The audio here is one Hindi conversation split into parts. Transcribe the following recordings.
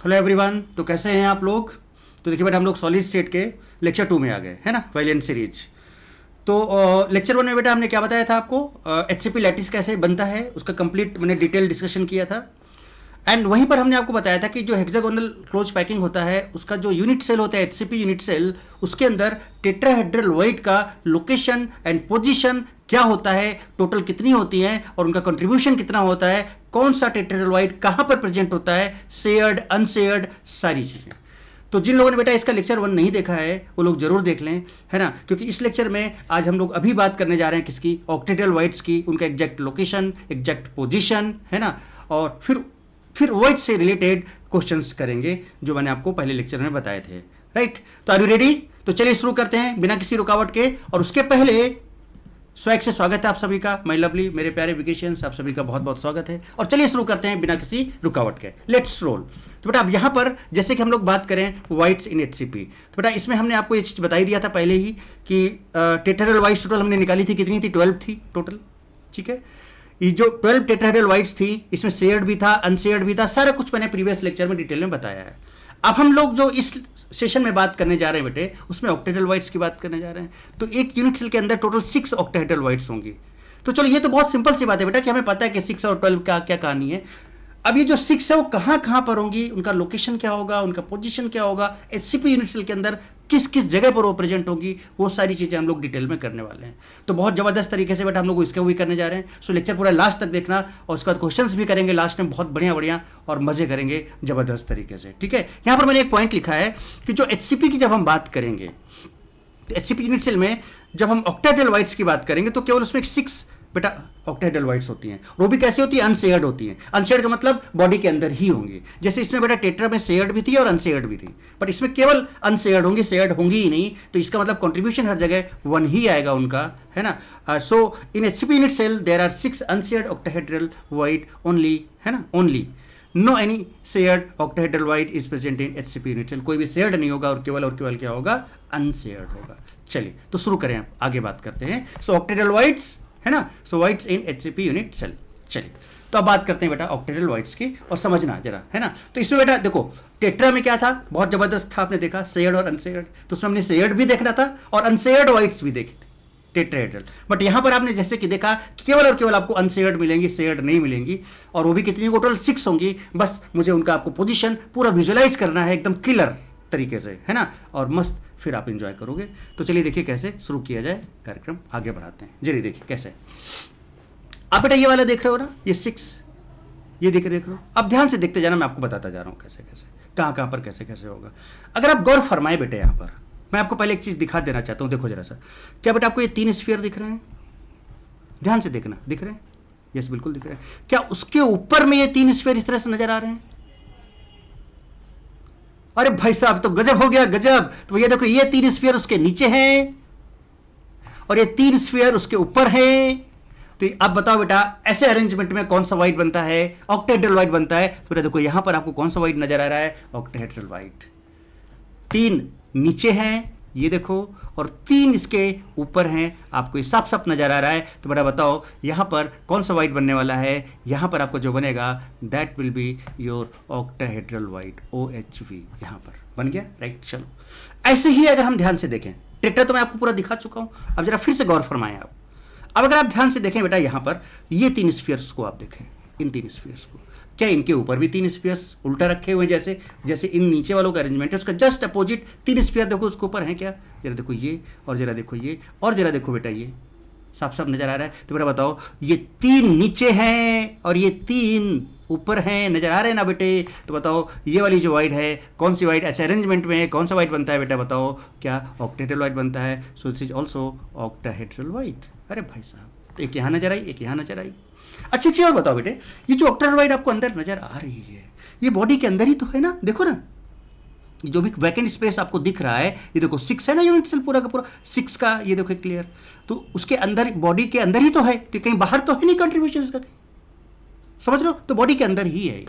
Hello everyone. तो कैसे हैं आप लोग? तो देखिए बेटा, हम लोग सॉलिड स्टेट के लेक्चर 2 में आ गए, है ना, वैलिएंट सीरीज। तो लेक्चर 1 में बेटा हमने क्या बताया था आपको? एचसीपी लैटिस कैसे बनता है उसका कंप्लीट मैंने डिटेल डिस्कशन किया था। एंड वहीं पर हमने आपको बताया था कि जो हेक्सागोनल क्लोज पैकिंग होता है उसका जो यूनिट सेल होता है एचसीपी यूनिट सेल, उसके अंदर टेट्राहेड्रल वाइट का लोकेशन एंड पोजीशन क्या होता है, टोटल कितनी होती हैं और उनका कंट्रीब्यूशन कितना होता है, कौन सा टेट्राहेड्रल वाइट कहाँ पर प्रेजेंट होता है, शेयर्ड अनशेयर्ड सारी चीज़ें। तो जिन लोगों ने बेटा इसका लेक्चर 1 नहीं देखा है वो लोग जरूर देख लें, है ना, क्योंकि इस लेक्चर में आज हम लोग अभी बात करने जा रहे हैं किसकी? ऑक्टेहेड्रल वाइट्स की, उनका एग्जैक्ट लोकेशन, एग्जैक्ट पोजीशन, है ना, और फिर वाइट से रिलेटेड क्वेश्चंस करेंगे जो मैंने आपको पहले लेक्चर में बताए थे। राइट, तो आर यू रेडी? तो चलिए शुरू करते हैं बिना किसी रुकावट के। और उसके पहले स्वैग से स्वागत है आप सभी का, माय लवली, मेरे प्यारे वेकेशंस, आप सभी का बहुत बहुत स्वागत है। और चलिए शुरू करते हैं बिना किसी रुकावट के। Let's roll. तो बेटा अब यहाँ पर जैसे कि हम लोग बात करें वाइट्स इन एचसीपी, तो बेटा इसमें हमने आपको ये चीज़ बताई दिया था पहले ही कि टेट्राहेड्रल वाइट्स टोटल हमने निकाली थी, कितनी थी? 12 थी टोटल। ठीक है, ये जो 12 टेट्राहेड्रल वाइट्स थी इसमें शेयर्ड भी था, अनशेयर्ड भी था, सारा कुछ मैंने प्रीवियस लेक्चर में डिटेल में बताया है। अब हम लोग जो इस सेशन में बात करने जा रहे हैं बेटे, उसमें ऑक्टेहेड्रल वाइट्स की बात करने जा रहे हैं। तो एक यूनिट सेल के अंदर टोटल 6 ऑक्टेहेड्रल वाइट्स होंगी। तो चलो ये तो बहुत सिंपल सी बात है बेटा कि हमें पता है कि 6 और 12 का क्या कहानी है। अब ये जो 6 है वो कहाँ कहाँ पर होंगी, उनका लोकेशन क्या होगा, उनका पोजीशन क्या होगा, एचसीपी यूनिट सेल के अंदर किस किस जगह पर वो प्रेजेंट होगी, वो सारी चीज़ें हम लोग डिटेल में करने वाले हैं। तो बहुत ज़बरदस्त तरीके से बेटा हम लोग इसके भी करने जा रहे हैं। सो लेक्चर पूरा लास्ट तक देखना और उसके बाद क्वेश्चंस भी करेंगे लास्ट में, बहुत बढ़िया बढ़िया और मज़े करेंगे ज़बरदस्त तरीके से। ठीक है, यहाँ पर मैंने एक पॉइंट लिखा है कि जो एचसीपी की जब हम बात करेंगे, तो एचसीपी यूनिट सेल में जब हम ऑक्टेहेड्रल वाइट्स की बात करेंगे तो केवल उसमें 6 बेटा ऑक्टेहेड्रल वाइट्स होती हैं। वो भी कैसे होती है? अनशेयर्ड होती हैं। अनशेयर्ड का मतलब बॉडी के अंदर ही होंगी। जैसे इसमें बेटा टेट्रा में शेयर्ड भी थी और अनशेयर्ड भी थी, बट इसमें केवल अनशेयर्ड होंगी, शेयर्ड होंगी ही नहीं। तो इसका मतलब कंट्रीब्यूशन हर जगह 1 ही आएगा उनका, है ना। So in HCP unit cell there are 6 unshared octahedral void only, है ना, only. No any shared octahedral void is present in HCP unit cell. कोई भी शेयर्ड नहीं होगा और केवल क्या होगा? अनशेयर्ड होगा। चलिए तो शुरू करें, आप आगे बात करते हैं। सो ऑक्टेहेड्रल वाइट्स, है ना, सो वाइट्स इन एचसीपी यूनिट सेल। चलिए तो अब बात करते हैं बेटा ऑक्टेहेड्रल वाइट्स की, और समझना जरा, है ना। तो इसमें बेटा देखो टेट्रा में क्या था, बहुत जबरदस्त था, आपने देखा शेयर्ड और अनशेयर्ड। तो उसमें हमने शेयर्ड भी देखना था और अनशेयर्ड वाइट्स भी देखी थी टेट्राहेड्रल। बट यहाँ पर आपने जैसे कि देखा कि केवल और केवल आपको अनशेयर्ड मिलेंगी, शेयर्ड नहीं मिलेंगी। और वो भी कितनी? टोटल 6 होंगी। बस मुझे उनका आपको पोजीशन पूरा विजुअलाइज करना है एकदम क्लियर तरीके से, है ना, और मस्त फिर आप एंजॉय करोगे। तो चलिए देखिए कैसे शुरू किया जाए कार्यक्रम, आगे बढ़ाते हैं। जरिए देखिए कैसे। आप बेटा ये वाला देख रहे हो ना, ये 6, ये देख रहे हो। अब ध्यान से देखते जाना, मैं आपको बताता जा रहा हूँ कैसे कैसे, कहाँ कहाँ पर कैसे कैसे होगा। अगर आप गौर फरमाए बेटे, यहाँ पर मैं आपको पहले एक चीज़ दिखा देना चाहता हूँ। देखो जरा सा, क्या बेटा आपको ये 3 स्फीयर दिख रहे हैं? ध्यान से देखना, दिख रहे हैं? यस बिल्कुल दिख रहे हैं। क्या उसके ऊपर में ये 3 स्फीयर इस तरह से नजर आ रहे हैं? अरे भाई साहब तो गजब हो गया, गजब। तो ये देखो, ये 3 स्फीयर उसके नीचे हैं और ये 3 स्फीयर उसके ऊपर हैं। तो अब बताओ बेटा ऐसे अरेंजमेंट में कौन सा वाइट बनता है? ऑक्टेहेड्रल वाइट बनता है। तो बेटा देखो यहां पर आपको कौन सा वाइट नजर आ रहा है? ऑक्टेहेड्रल वाइट। 3 नीचे हैं, ये देखो, और 3 इसके ऊपर हैं, आपको ये साफ साफ नजर आ रहा है। तो बेटा बताओ यहां पर कौन सा वाइट बनने वाला है? यहां पर आपको जो बनेगा that will be your octahedral white, OHV। यहां पर बन गया, राइट। चलो ऐसे ही अगर हम ध्यान से देखें, टेट्रा तो मैं आपको पूरा दिखा चुका हूं, अब जरा फिर से गौर फरमाएं आप। अब अगर आप ध्यान से देखें बेटा, यहां पर ये 3 स्फीयर्स को आप देखें, इन 3 स्फीयर्स को, क्या इनके ऊपर भी 3 स्फीयर्स उल्टा रखे हुए जैसे जैसे इन नीचे वालों का अरेंजमेंट है, उसका जस्ट अपोजिट 3 स्फीयर देखो उसके ऊपर है क्या? जरा देखो ये, और जरा देखो ये, और जरा देखो बेटा ये, साफ साफ नजर आ रहा है। तो बेटा बताओ ये 3 नीचे हैं और ये 3 ऊपर हैं, नजर आ रहे हैं ना बेटे? तो बताओ ये वाली जो वाइट है कौन सी वाइट? ऐसे अरेंजमेंट में कौन सा वाइट बनता है बेटा? बताओ क्या ऑक्टेहेड्रल वाइट बनता है? So this is also octahedral white. अरे भाई साहब, तो एक यहाँ नजर आई, एक यहाँ नजर आई। अच्छी चीज़ और बताओ बेटे, ये जो ऑक्टेहेड्रल वाइट आपको अंदर नजर आ रही है, ये बॉडी के अंदर ही तो है ना? देखो ना, जो भी वैकेंट स्पेस आपको दिख रहा है, ये देखो 6 है ना यूनिट सेल पूरा का पूरा 6 का, ये देखो क्लियर। तो उसके अंदर, बॉडी के अंदर ही तो है, तो कहीं बाहर तो है नहीं कंट्रीब्यूशन इसका, समझ रहे हो? तो बॉडी के अंदर ही है ये,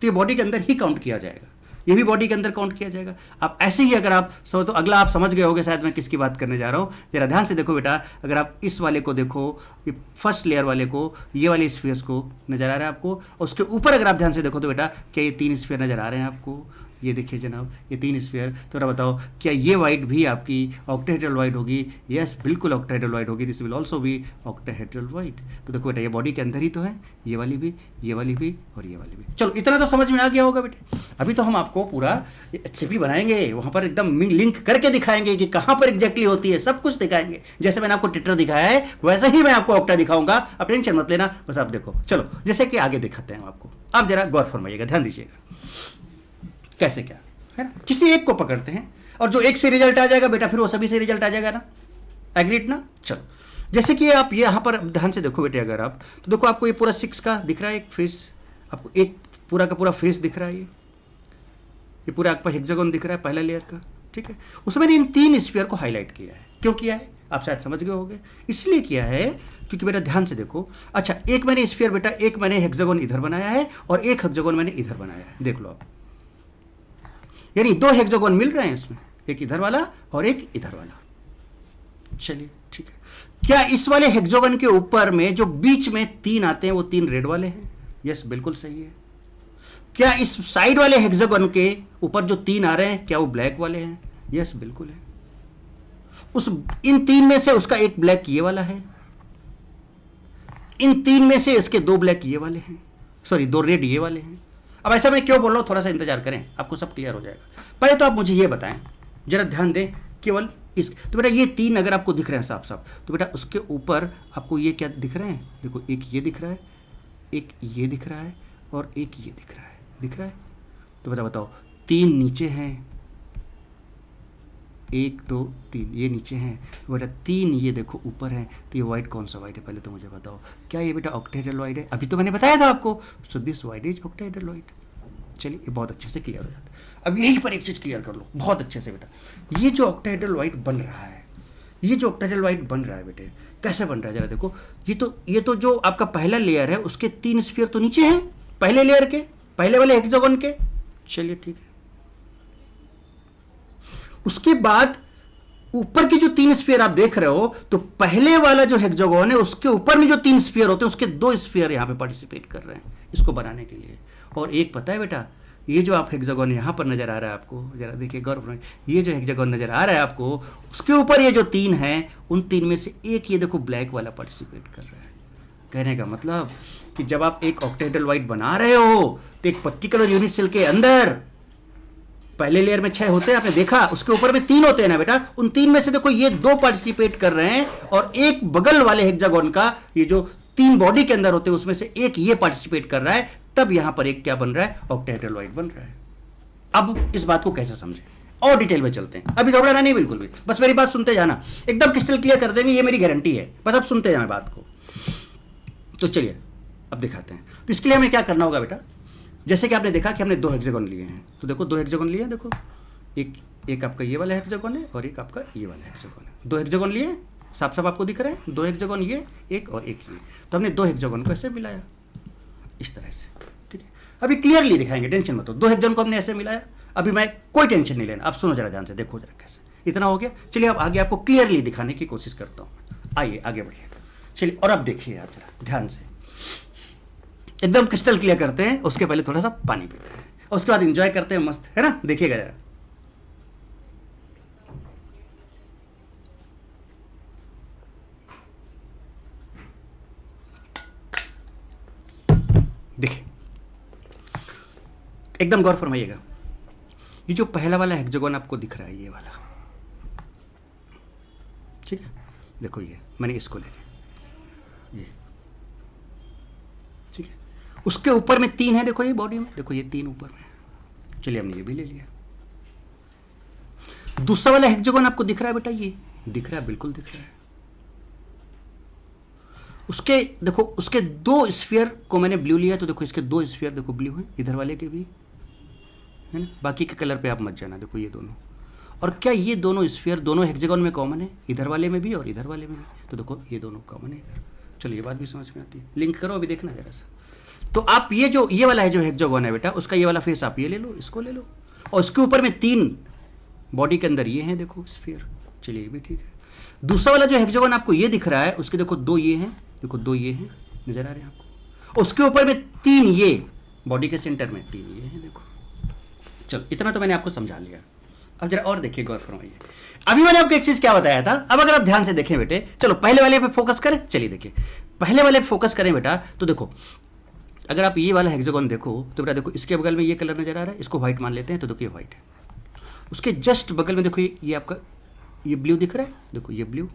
तो ये बॉडी के अंदर ही काउंट किया जाएगा। ये भी बॉडी के अंदर काउंट किया जाएगा। आप ऐसे ही अगर आप तो अगला आप समझ गए होगे शायद मैं किसकी बात करने जा रहा हूँ। जरा ध्यान से देखो बेटा, अगर आप इस वाले को देखो, ये फर्स्ट लेयर वाले को, ये वाले स्फीयर्स को नजर आ रहा है आपको, और उसके ऊपर अगर आप ध्यान से देखो तो बेटा क्या ये 3 स्फीयर नजर आ रहे हैं आपको? ये देखिए जनाब, ये 3 स्फीयर। तो बताओ क्या ये वाइट भी आपकी ऑक्टाहेड्रल वाइट होगी? यस, बिल्कुल ऑक्टाहेड्रल वाइट होगी। दिस विल ऑल्सो भी ऑक्टाहेड्रल वाइट। तो देखो बेटा, ये बॉडी के अंदर ही तो है, ये वाली भी, ये वाली भी और ये वाली भी। चलो इतना तो समझ में आ गया होगा बेटे। अभी तो हम आपको पूरा HCP बनाएंगे, वहाँ पर एकदम लिंक करके दिखाएंगे कि कहाँ पर एग्जैक्टली होती है, सब कुछ दिखाएंगे। जैसे मैंने आपको टिटर दिखाया है वैसे ही मैं आपको ऑक्टा दिखाऊंगा, आप टेंशन मत लेना, बस आप देखो। चलो जैसे कि आगे दिखाते हैं आपको, आप जरा गौर फरमाइएगा, ध्यान दीजिएगा कैसे क्या है ना। किसी एक को पकड़ते हैं और जो एक से रिजल्ट आ जाएगा बेटा फिर वो सभी से रिजल्ट आ जाएगा ना, एग्रीड ना। चलो जैसे कि आप ये यहाँ पर ध्यान से देखो बेटे, अगर आप तो देखो आपको ये पूरा 6 का दिख रहा है एक फेस, आपको एक पूरा का पूरा फेस दिख रहा है, ये पूरा आपका हेक्सागोन दिख रहा है पहला लेयर का, ठीक है। उसमें इन 3 स्फीयर को हाईलाइट किया है। क्यों किया है आप शायद समझ गए होंगे, इसलिए किया है क्योंकि बेटा ध्यान से देखो। अच्छा, एक मैंने स्फीयर बेटा, एक मैंने हेक्सागोन इधर बनाया है और एक हेक्सागोन मैंने इधर बनाया है, देख लो आप, यानी 2 हेक्सागोन मिल रहे हैं इसमें, एक इधर वाला और एक इधर वाला। चलिए ठीक है, क्या इस वाले हेक्सागोन के ऊपर में जो बीच में 3 आते हैं वो 3 रेड वाले हैं? यस, बिल्कुल सही है। क्या इस साइड वाले हेक्सागोन के ऊपर जो 3 आ रहे हैं क्या वो ब्लैक वाले हैं? यस, बिल्कुल है। इन 3 में से उसका एक ब्लैक ये वाला है, इन 3 में से इसके 2 ब्लैक ये वाले हैं, सॉरी 2 रेड ये वाले हैं। अब ऐसा मैं क्यों बोल रहा हूं, थोड़ा सा इंतजार करें, आपको सब क्लियर हो जाएगा। पहले तो आप मुझे ये बताएं, जरा ध्यान दें केवल इस, तो बेटा ये 3 अगर आपको दिख रहे हैं साफ साफ, तो बेटा उसके ऊपर आपको ये क्या दिख रहे हैं? देखो, एक ये दिख रहा है, एक ये दिख रहा है और एक ये दिख रहा है, दिख रहा है। तो बेटा बताओ, 3 नीचे हैं, 1 2 3 ये नीचे हैं, बेटा 3 ये देखो ऊपर है। तो ये वाइट कौन सा वाइट है पहले तो मुझे बताओ, क्या ये बेटा ऑक्टाहेड्रल वाइट है? अभी तो मैंने बताया था आपको, so this white is octahedral white. चलिए ये बहुत अच्छे से क्लियर हो जाता है। अब यहीं पर एक चीज़ क्लियर कर लो बहुत अच्छे से बेटा, ये जो ऑक्टाहेड्रल वाइट बन रहा है, ये जो ऑक्टाहेड्रल वाइट बन रहा है बेटे, कैसे बन रहा है जरा देखो। ये तो जो आपका पहला लेयर है उसके 3 स्फीयर तो नीचे हैं, पहले लेयर के, पहले वाले हेक्सागोन के। चलिए ठीक है, उसके बाद ऊपर की जो 3 स्फीयर आप देख रहे हो, तो पहले वाला जो हेक्सागोन है उसके ऊपर में जो 3 स्फीयर होते हैं उसके 2 स्फीयर यहां पे पार्टिसिपेट कर रहे हैं इसको बनाने के लिए। और एक पता है बेटा, ये जो आप हेक्सागोन यहां पर नजर आ रहा है आपको, जरा देखिए गौर से, ये जो हेक्सागोन नजर आ रहा है आपको, उसके ऊपर ये जो 3 हैं, उन 3 में से एक ये देखो ब्लैक वाला पार्टिसिपेट कर रहा है। कहने का मतलब कि जब आप एक ऑक्टाहेड्रल वाइट बना रहे हो तो एक पर्टिकुलर यूनिट सेल के अंदर पहले लेयर में 6 होते हैं, आपने देखा, उसके ऊपर में 3 होते हैं ना बेटा, उन 3 में से देखो ये 2 पार्टिसिपेट कर रहे हैं और एक बगल वाले हेक्सागोन का ये जो 3 बॉडी के अंदर होते हैं उसमें से एक ये पार्टिसिपेट कर रहा है, तब यहां पर एक क्या बन रहा है? ऑक्टाहेड्रल वाइट बन रहा है। अब इस बात को कैसे समझे और डिटेल में चलते हैं, अभी घबराना नहीं बिल्कुल भी, बस मेरी बात सुनते जाना, एकदम क्रिस्टल क्लियर कर देंगे, ये मेरी गारंटी है, बस आप सुनते जाना बात को। तो चलिए अब दिखाते हैं। तो इसके लिए हमें क्या करना होगा बेटा, जैसे कि आपने देखा कि हमने 2 हेक्सागोन लिए हैं, तो देखो 2 हेक्सागोन लिए हैं, देखो एक आपका ये वाला हेक्सागोन है और एक आपका ये वाला हेक्सागोन है। 2 हेक्सागोन लिए, साफ साफ आपको दिख रहे हैं, 2 हेक्सागोन ये, एक और एक ये। तो हमने 2 हेक्सागोन को ऐसे मिलाया इस तरह से, ठीक है। अभी क्लियरली दिखाएंगे, टेंशन मत लो। 2 हेक्सागोन को हमने ऐसे मिलाया, अभी मैं कोई टेंशन नहीं लेना, आप सुनो जरा ध्यान से, देखो जरा कैसे, इतना हो गया। चलिए अब आगे आपको क्लियरली दिखाने की कोशिश करता हूँ, आइए आगे बढ़िए। चलिए और अब देखिए आप जरा ध्यान से, एकदम क्रिस्टल क्लियर करते हैं, उसके पहले थोड़ा सा पानी पीते हैं और उसके बाद एंजॉय करते हैं, मस्त है ना। देखिएगा जरा, देखिए एकदम गौर फरमाइएगा। ये जो पहला वाला हेक्सागोन आपको दिख रहा है, ये वाला, ठीक है, देखो ये मैंने इसको ले लिया, ये ठीक है। उसके ऊपर में 3 है, देखो ये बॉडी में, देखो ये 3 ऊपर में। चलिए हमने ये भी ले लिया। दूसरा वाला हेक्सागोन आपको दिख रहा है बेटा, ये दिख रहा है, बिल्कुल दिख रहा है। उसके देखो, उसके 2 स्फीयर को मैंने ब्लू लिया, तो देखो इसके 2 स्फीयर देखो ब्लू हैं, इधर वाले के भी है ना। बाकी के कलर पे आप मत जाना, देखो ये दोनों। और क्या ये दोनों स्फीयर दोनों हेक्सागोन में कॉमन है, इधर वाले में भी और इधर वाले में भी, तो देखो ये दोनों कॉमन है इधर। चलो ये बात भी समझ में आती है, लिंक करो अभी, देखना जरा सा। तो आप ये वाला है जो हेक्सागोन है बेटा, उसका ये वाला फेस आप ये ले लो, इसको ले लो, और उसके ऊपर में 3 बॉडी के अंदर ये हैं, देखो स्फीयर। चलिए ये भी ठीक है। दूसरा वाला जो हेक्सागोन आपको ये दिख रहा है, उसके देखो 2 ये हैं, देखो 2 ये हैं, नजर आ रहे हैं आपको। उसके ऊपर में 3 ये बॉडी के सेंटर में 3 ये हैं, देखो। चलो इतना तो मैंने आपको समझा लिया। अब जरा और देखिए, गौर फरमाइए। अभी मैंने आपको एक चीज क्या बताया था, अब अगर आप ध्यान से देखें बेटे, चलो पहले वाले पे फोकस करें। चलिए देखिए, पहले वाले पे फोकस करें बेटा, तो देखो अगर आप ये वाला हेक्सागोन देखो तो बेटा देखो, इसके बगल में ये कलर नजर आ रहा है, इसको व्हाइट मान लेते हैं, तो देखो ये व्हाइट है। उसके जस्ट बगल में देखो ये आपका ये ब्लू दिख रहा है, देखो ये ब्लू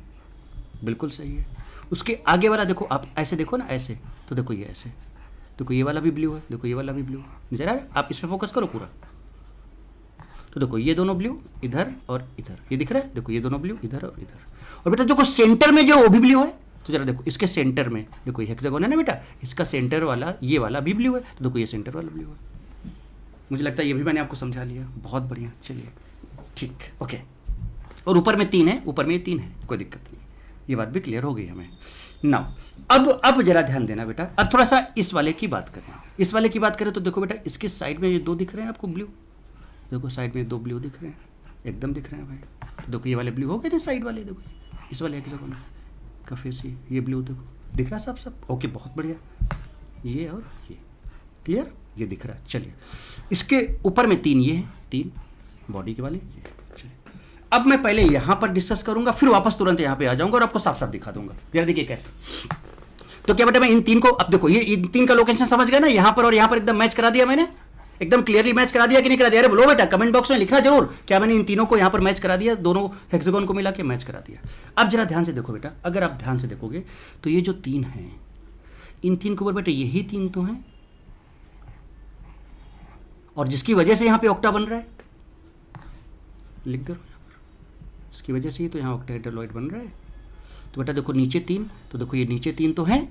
बिल्कुल सही है। उसके आगे वाला देखो, आप ऐसे देखो ना, ऐसे, तो देखो ये ऐसे, देखो ये वाला भी ब्लू है, देखो ये वाला भी ब्लू नजर आ रहा है। आप इस पर फोकस करो पूरा, तो देखो ये दोनों ब्लू इधर और इधर, ये दिख रहा है, देखो ये दोनों ब्लू इधर और इधर। और बेटा देखो सेंटर में जो वो भी ब्लू है, तो जरा देखो इसके सेंटर में, देखो ये हेक्सागोन है ना बेटा, इसका सेंटर वाला ये वाला भी ब्लू है, तो देखो ये सेंटर वाला ब्लू है। मुझे लगता है ये भी मैंने आपको समझा लिया, बहुत बढ़िया। चलिए ठीक, ओके। और ऊपर में 3 है, ऊपर में 3 है, कोई दिक्कत नहीं, ये बात भी क्लियर हो गई हमें। नाउ अब जरा ध्यान देना बेटा, अब थोड़ा सा इस वाले की बात करें। इस वाले की बात करें तो देखो बेटा, इसके साइड में ये 2 दिख रहे हैं आपको ब्लू, देखो साइड में 2 ब्लू दिख रहे हैं, एकदम दिख रहे हैं भाई। तो देखो ये वाले ब्लू हो गए ना साइड वाले, देखो इस वाले हेक्सागोन का फेस ये ब्लू देखो दिख रहा है सब। ओके, बहुत बढ़िया। ये और ये क्लियर, ये दिख रहा है। चलिए इसके ऊपर में 3 ये हैं, 3 बॉडी के वाले ये। चलिए अब मैं पहले यहाँ पर डिस्कस करूंगा, फिर वापस तुरंत यहाँ पे आ जाऊंगा और आपको साफ साफ दिखा दूंगा। जरा देखिए कैसे। तो क्या बेटा, मैं इन 3 को, अब देखो ये इन 3 का लोकेशन समझ गए ना, यहाँ पर और यहाँ पर एकदम मैच करा दिया मैंने, एकदम क्लियरली मैच करा दिया कि नहीं करा दिया? अरे बोलो बेटा, कमेंट बॉक्स में लिखना जरूर, क्या मैंने इन तीनों को यहाँ पर मैच करा दिया, दोनों हेक्सागोन को मिला के मैच करा दिया। अब जरा ध्यान से देखो बेटा, अगर आप ध्यान से देखोगे तो ये जो 3 हैं, इन 3 के ऊपर बेटा यही 3 तो हैं, और जिसकी वजह से यहाँ पे ऑक्टा बन रहा है, लिख दो यहाँ पर, इसकी वजह से ही तो यहाँ ऑक्टाहेड्रॉइड बन रहा है। तो बेटा देखो नीचे 3, तो देखो ये नीचे 3 तो हैं,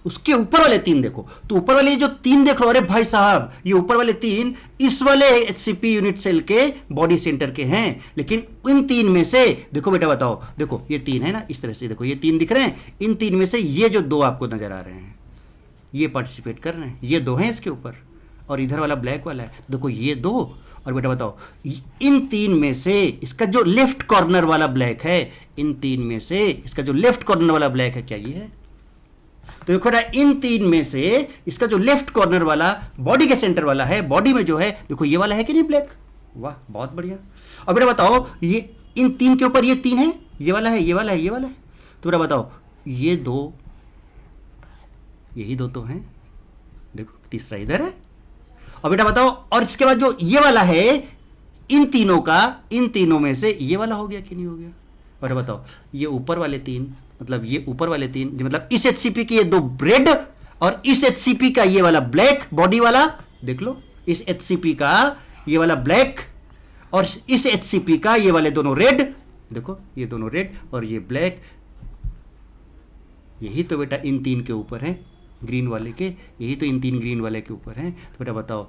उसके ऊपर वाले 3 देखो, तो ऊपर वाले जो 3 देख रहे हो, अरे भाई साहब ये ऊपर वाले 3 इस वाले एचसीपी यूनिट सेल के बॉडी सेंटर के हैं। लेकिन इन 3 में से देखो बेटा, बताओ, देखो ये 3 है ना, इस तरह से देखो ये 3 दिख रहे हैं, इन 3 में से ये जो 2 आपको नजर आ रहे हैं, ये पार्टिसिपेट कर रहे हैं, ये 2 हैं इसके ऊपर, और इधर वाला ब्लैक वाला है, देखो ये 2। और बेटा बताओ, इन 3 में से इसका जो लेफ्ट कॉर्नर वाला ब्लैक है, इन 3 में से इसका जो लेफ्ट कॉर्नर वाला ब्लैक है, क्या ये है? तो देखो ना, इन 3 में से इसका जो लेफ्ट कॉर्नर वाला बॉडी के सेंटर वाला है, बॉडी में जो है देखो ये वाला है कि नहीं ब्लैक? वाह बहुत बढ़िया। और बेटा बताओ, ये इन 3 के ऊपर ये 3 है, ये वाला है, ये वाला है, ये वाला है, तो बेटा बताओ ये 2, यही 2 तो हैं, देखो तीसरा इधर है। और बेटा बताओ, और इसके बाद जो ये वाला है, इन तीनों का, इन तीनों में से ये वाला हो गया कि नहीं हो गया? और बताओ ये ऊपर वाले 3, मतलब ये ऊपर वाले 3, मतलब इस एचसीपी के ये 2 रेड और इस एचसीपी का ये वाला ब्लैक बॉडी वाला, देख लो इस एचसीपी का ये वाला ब्लैक और इस एचसीपी का ये वाले दोनों रेड, देखो ये दोनों रेड और ये ब्लैक, यही तो बेटा इन 3 के ऊपर है, ग्रीन वाले के, यही तो इन 3 ग्रीन वाले के ऊपर हैं। तो बेटा बताओ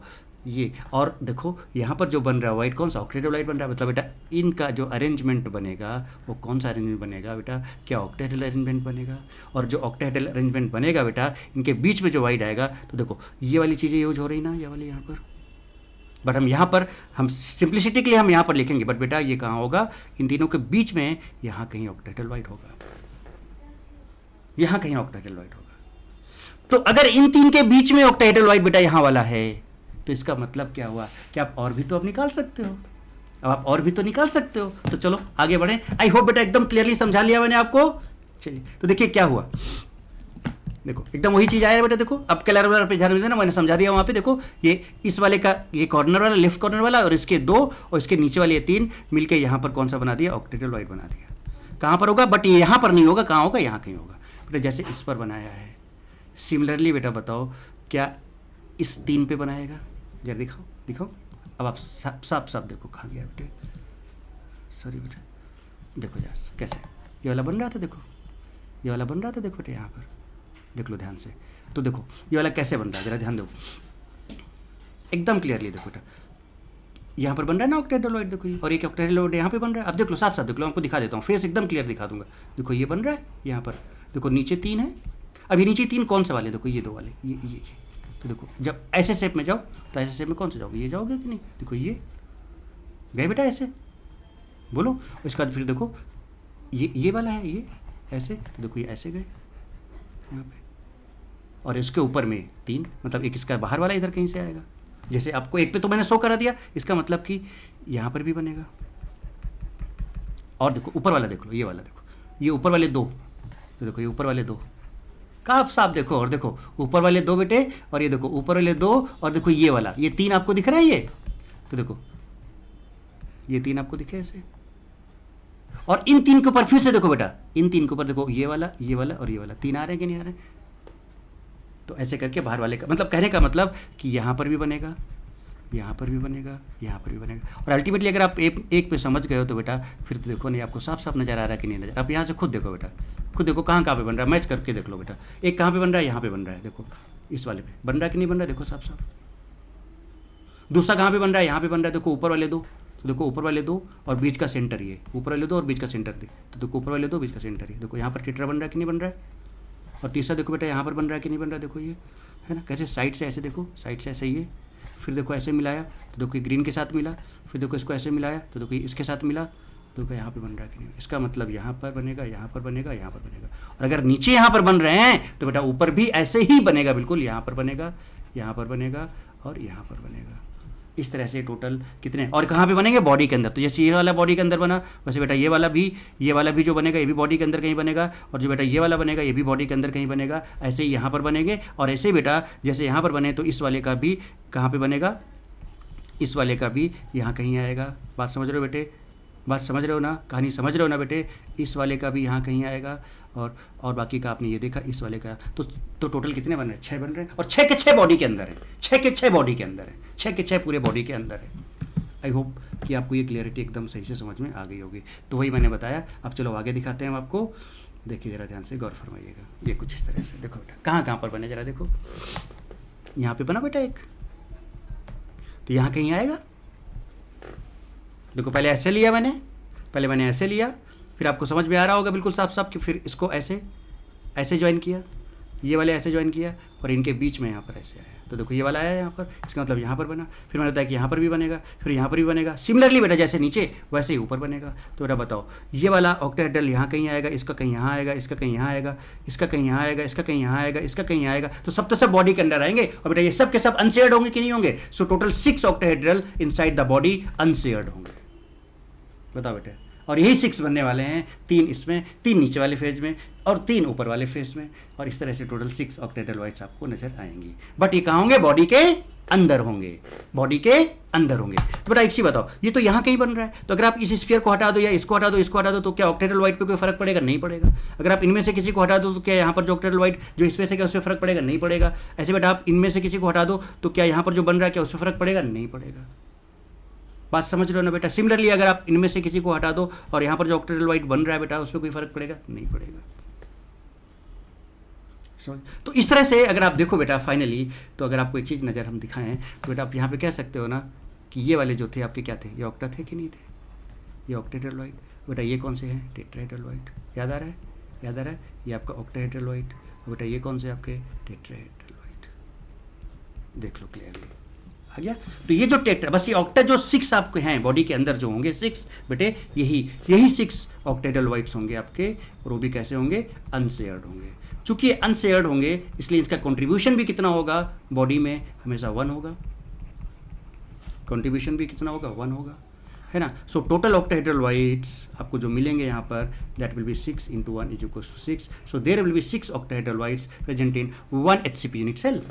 ये, और देखो यहाँ पर जो बन रहा है वाइट, कौन सा? ऑक्टेहेड्रॉइड बन रहा है। मतलब बेटा इनका जो अरेंजमेंट बनेगा वो कौन सा अरेंजमेंट बनेगा बेटा? क्या ऑक्टेहेड्रल अरेंजमेंट बनेगा? और जो ऑक्टेहेड्रल अरेंजमेंट बनेगा बेटा, इनके बीच में जो वाइट आएगा, तो देखो ये वाली चीज़ें यूज हो रही ना, ये वाली यहाँ पर, बट हम यहाँ पर, हम सिंप्लिसिटी के लिए हम यहाँ पर लिखेंगे, बट बेटा ये कहाँ होगा? इन तीनों के बीच में, यहाँ कहीं ऑक्टेहेड्रॉइड होगा, यहाँ कहीं ऑक्टेहेड्रॉइड होगा। तो अगर इन 3 के बीच में ऑक्टाहेड्रॉइड बेटा यहाँ वाला है, तो इसका मतलब क्या हुआ कि आप और भी तो अब निकाल सकते हो, अब आप और भी तो निकाल सकते हो। तो चलो आगे बढ़ें। आई होप बेटा एकदम क्लियरली समझा लिया मैंने आपको। चलिए तो देखिए क्या हुआ, देखो एकदम वही चीज़ आया बेटा, देखो अब कलर वाला पे ध्यान देना, मैंने समझा दिया वहाँ पे। देखो ये इस वाले का ये कॉर्नर वाला, लेफ्ट कॉर्नर वाला, और इसके 2 और इसके नीचे वाले 3 मिलकर यहाँ पर कौन सा बना दिया? ऑक्टेहेड्रॉइड बना दिया। कहाँ पर होगा? बट ये यहाँ पर नहीं होगा, कहाँ होगा? यहाँ कहीं होगा बेटा, जैसे इस पर बनाया है। सिमिलरली बेटा बताओ, क्या इस 3 पे बनाएगा? जरा दिखाओ, दिखाओ। अब आप साफ साफ देखो कहाँ गया बेटे, सॉरी बेटा, देखो यार कैसे ये वाला बन रहा था, देखो ये वाला बन रहा था, देखो बेटे यहाँ पर देख लो ध्यान से। तो देखो ये वाला कैसे बन रहा है, जरा ध्यान दो एकदम क्लियरली, देखो बेटा यहाँ पर बन रहा है ना ऑक्टेहेड्रॉइड, देखो ये, और एक ऑक्टेहेड्रॉइड यहाँ पे बन रहा है। अब देख लो साफ साफ देख लो, आपको दिखा देता हूँ, फेस एकदम क्लियर दिखा दूंगा। देखो ये बन रहा है यहाँ पर, देखो नीचे 3 है। अब ये नीचे 3 कौन से वाले? देखो ये 2 वाले, ये। तो देखो जब ऐसे शेप में जाओ, तो ऐसे शेप में कौन से जाओगे? ये जाओगे कि नहीं? देखो ये गए बेटा ऐसे, बोलो। उसके बाद फिर देखो ये वाला है, ये ऐसे, तो देखो ये ऐसे गए यहाँ पे, और इसके ऊपर में 3, मतलब एक इसका बाहर वाला इधर कहीं से आएगा। जैसे आपको एक पे तो मैंने 100 करा दिया, इसका मतलब कि यहाँ पर भी बनेगा। और देखो ऊपर वाला देख लो, ये वाला देखो, ये ऊपर वाले 2, तो देखो ये ऊपर वाले 2 काफ साफ देखो, और देखो ऊपर वाले 2 बेटे, और ये देखो ऊपर वाले 2, और देखो ये वाला, ये 3 आपको दिख रहा है ये, तो देखो ये 3 आपको दिखे ऐसे। और इन 3 के ऊपर फिर से देखो बेटा, इन 3 के ऊपर देखो ये वाला और ये वाला 3 आ रहे हैं कि नहीं आ रहे हैं। तो ऐसे करके बाहर वाले का मतलब, कहने का मतलब कि यहाँ पर भी बनेगा, यहाँ पर भी बनेगा, यहाँ पर भी बनेगा। और अल्टीमेटली अगर आप एक पे समझ गए हो तो बेटा फिर तो देखो नहीं, आपको साफ साफ नज़र आ रहा है कि नहीं नज़र। आप यहाँ से खुद देखो बेटा, खुद देखो कहाँ पे बन रहा है, मैच करके देख लो बेटा। एक कहाँ पे बन रहा है, यहाँ पे बन रहा है, देखो इस वाले पे बन रहा है कि नहीं बन रहा है, देखो साफ साफ। दूसरा कहाँ पे बन रहा है, यहाँ पे बन रहा है, देखो ऊपर वाले 2, तो देखो ऊपर वाले 2 और बीच का सेंटर, ये ऊपर वाले 2 और बीच का सेंटर दे, तो देखो ऊपर वाले 2 बीच का सेंटर, ये देखो यहाँ पर टेट्रा बन रहा है कि नहीं बन रहा है। और तीसरा देखो बेटा यहाँ पर बन रहा है कि नहीं बन रहा है, देखो ये है ना, कैसे साइड से ऐसे, देखो साइड से ऐसे ये, फिर देखो ऐसे मिलाया तो देखो ग्रीन के साथ मिला, फिर देखो इसको ऐसे मिलाया तो देखो इसके साथ मिला, तो देखो यहाँ पे बन रहा है कि नहीं। इसका मतलब यहाँ पर बनेगा, यहाँ पर बनेगा, यहाँ पर बनेगा। और अगर नीचे यहाँ पर बन रहे हैं तो बेटा ऊपर भी ऐसे ही बनेगा, बिल्कुल यहाँ पर बनेगा, यहाँ पर बनेगा और यहाँ पर बनेगा। इस तरह से टोटल कितने, और कहाँ पे बनेंगे, बॉडी के अंदर। तो जैसे ये वाला बॉडी के अंदर बना, वैसे बेटा ये वाला भी जो बनेगा ये भी बॉडी के अंदर कहीं बनेगा, और जो बेटा ये वाला बनेगा ये भी बॉडी के अंदर कहीं बनेगा। ऐसे ही यहाँ पर बनेंगे, और ऐसे बेटा जैसे यहाँ पर बने तो इस वाले का भी कहाँ पर बनेगा, इस वाले का भी यहाँ कहीं आएगा। बात समझ रहे हो बेटे, बात समझ रहे हो ना, कहानी समझ रहे हो ना बेटे। इस वाले का भी यहाँ कहीं आएगा, और बाकी का आपने ये देखा इस वाले का। तो टोटल कितने बन रहे हैं, 6 बन रहे हैं, और 6 के 6 बॉडी के अंदर है, 6 के 6 बॉडी के अंदर है, 6 के 6 पूरे बॉडी के अंदर है। आई होप कि आपको ये क्लियरिटी एकदम सही से समझ में आ गई होगी। तो वही मैंने बताया। अब चलो आगे दिखाते हैं हम आपको। देखिए ज़रा ध्यान से गौर फरमाइएगा। ये कुछ इस तरह से देखो बेटा, कहाँ कहाँ पर बने ज़रा देखो। यहाँ पे बना बेटा एक, तो यहाँ कहीं आएगा। देखो पहले ऐसे लिया मैंने ऐसे लिया, फिर आपको समझ में आ रहा होगा बिल्कुल साफ साफ कि फिर इसको ऐसे ज्वाइन किया, ये वाले ऐसे ज्वाइन किया, और इनके बीच में यहाँ पर ऐसे आया। तो देखो ये वाला आया यहाँ पर, इसका मतलब यहाँ पर बना। फिर मैंने बताया कि यहाँ पर भी बनेगा, फिर यहाँ पर भी बनेगा। सिमिलरली बेटा जैसे नीचे वैसे ही ऊपर बनेगा। तो बेटा बताओ, ये वाला ऑक्टाहेड्रल यहाँ कहीं आएगा, इसका कहीं यहाँ आएगा, इसका कहीं यहाँ आएगा, इसका कहीं यहाँ आएगा, इसका कहीं यहाँ आएगा, इसका कहीं यहाँ आएगा। तो सब बॉडी के अंदर आएंगे। और बेटा ये सब के सब अनशेयर्ड होंगे कि नहीं होंगे। So total 6 octahedral inside the body unshared होंगे। बताओ बेटा, और यही 6 बनने वाले हैं, 3 इसमें, 3 नीचे वाले फेज में और 3 ऊपर वाले फेज में। और इस तरह से टोटल 6 ऑक्टाहेड्रल वाइट्स आपको नजर आएंगी। बट ये कहाँ होंगे, बॉडी के अंदर होंगे, बॉडी के अंदर होंगे। तो बेटा एक चीज बताओ, ये तो यहाँ कहीं बन रहा है, तो अगर आप इस स्फीयर को हटा दो या इसको हटा दो, इसको हटा दो, तो क्या ऑक्टाहेड्रल वाइट पे कोई फर्क पड़ेगा? नहीं पड़ेगा। अगर आप इनमें से किसी को हटा दो तो क्या यहाँ पर जो ऑक्टाहेड्रल वाइट जो इस पे से क्या उस पर फर्क पड़ेगा? नहीं पड़ेगा। ऐसे बेटा आप इनमें से किसी को हटा दो तो क्या यहाँ पर जो बन रहा है क्या उस पर फर्क पड़ेगा? नहीं पड़ेगा। बात समझ रहे हो ना बेटा। सिमिलरली अगर आप इनमें से किसी को हटा दो और यहाँ पर जो ऑक्टाहेड्रल वाइट बन रहा है बेटा उस पर कोई फर्क पड़ेगा? नहीं पड़ेगा। तो इस तरह से अगर आप देखो बेटा फाइनली, तो अगर आपको एक चीज़ नज़र हम दिखाएं तो बेटा आप यहाँ पे कह सकते हो ना कि ये वाले जो थे आपके क्या थे, ये ऑक्टा थे कि नहीं थे, ये ऑक्टाहेड्रल वाइट। बेटा ये कौन से हैं? Tetrahedral white. याद आ रहा है? याद आ रहा है? ये आपका ऑक्टाहेड्रल वाइट। बेटा ये कौन से आपके? Tetrahedral white. देख लो क्लियरली आ गया। तो ये जो टेट्रा, बस ये ऑक्टा जो 6 आपके हैं बॉडी के अंदर जो होंगे 6 बेटे, यही 6 ऑक्टाहेड्रल वाइट्स होंगे आपके। और वो भी कैसे होंगे? अनशेयर्ड होंगे। चूंकि अनशेयर्ड होंगे इसलिए इसका कंट्रीब्यूशन भी कितना होगा बॉडी में? हमेशा 1 होगा। कंट्रीब्यूशन भी कितना होगा? 1 होगा, है ना। सो टोटल ऑक्टाहेड्रल वाइट्स आपको जो मिलेंगे यहाँ पर, that will be 6 × 1 = 6। So there will be 6 octahedral voids present in 1 HCP unit cell.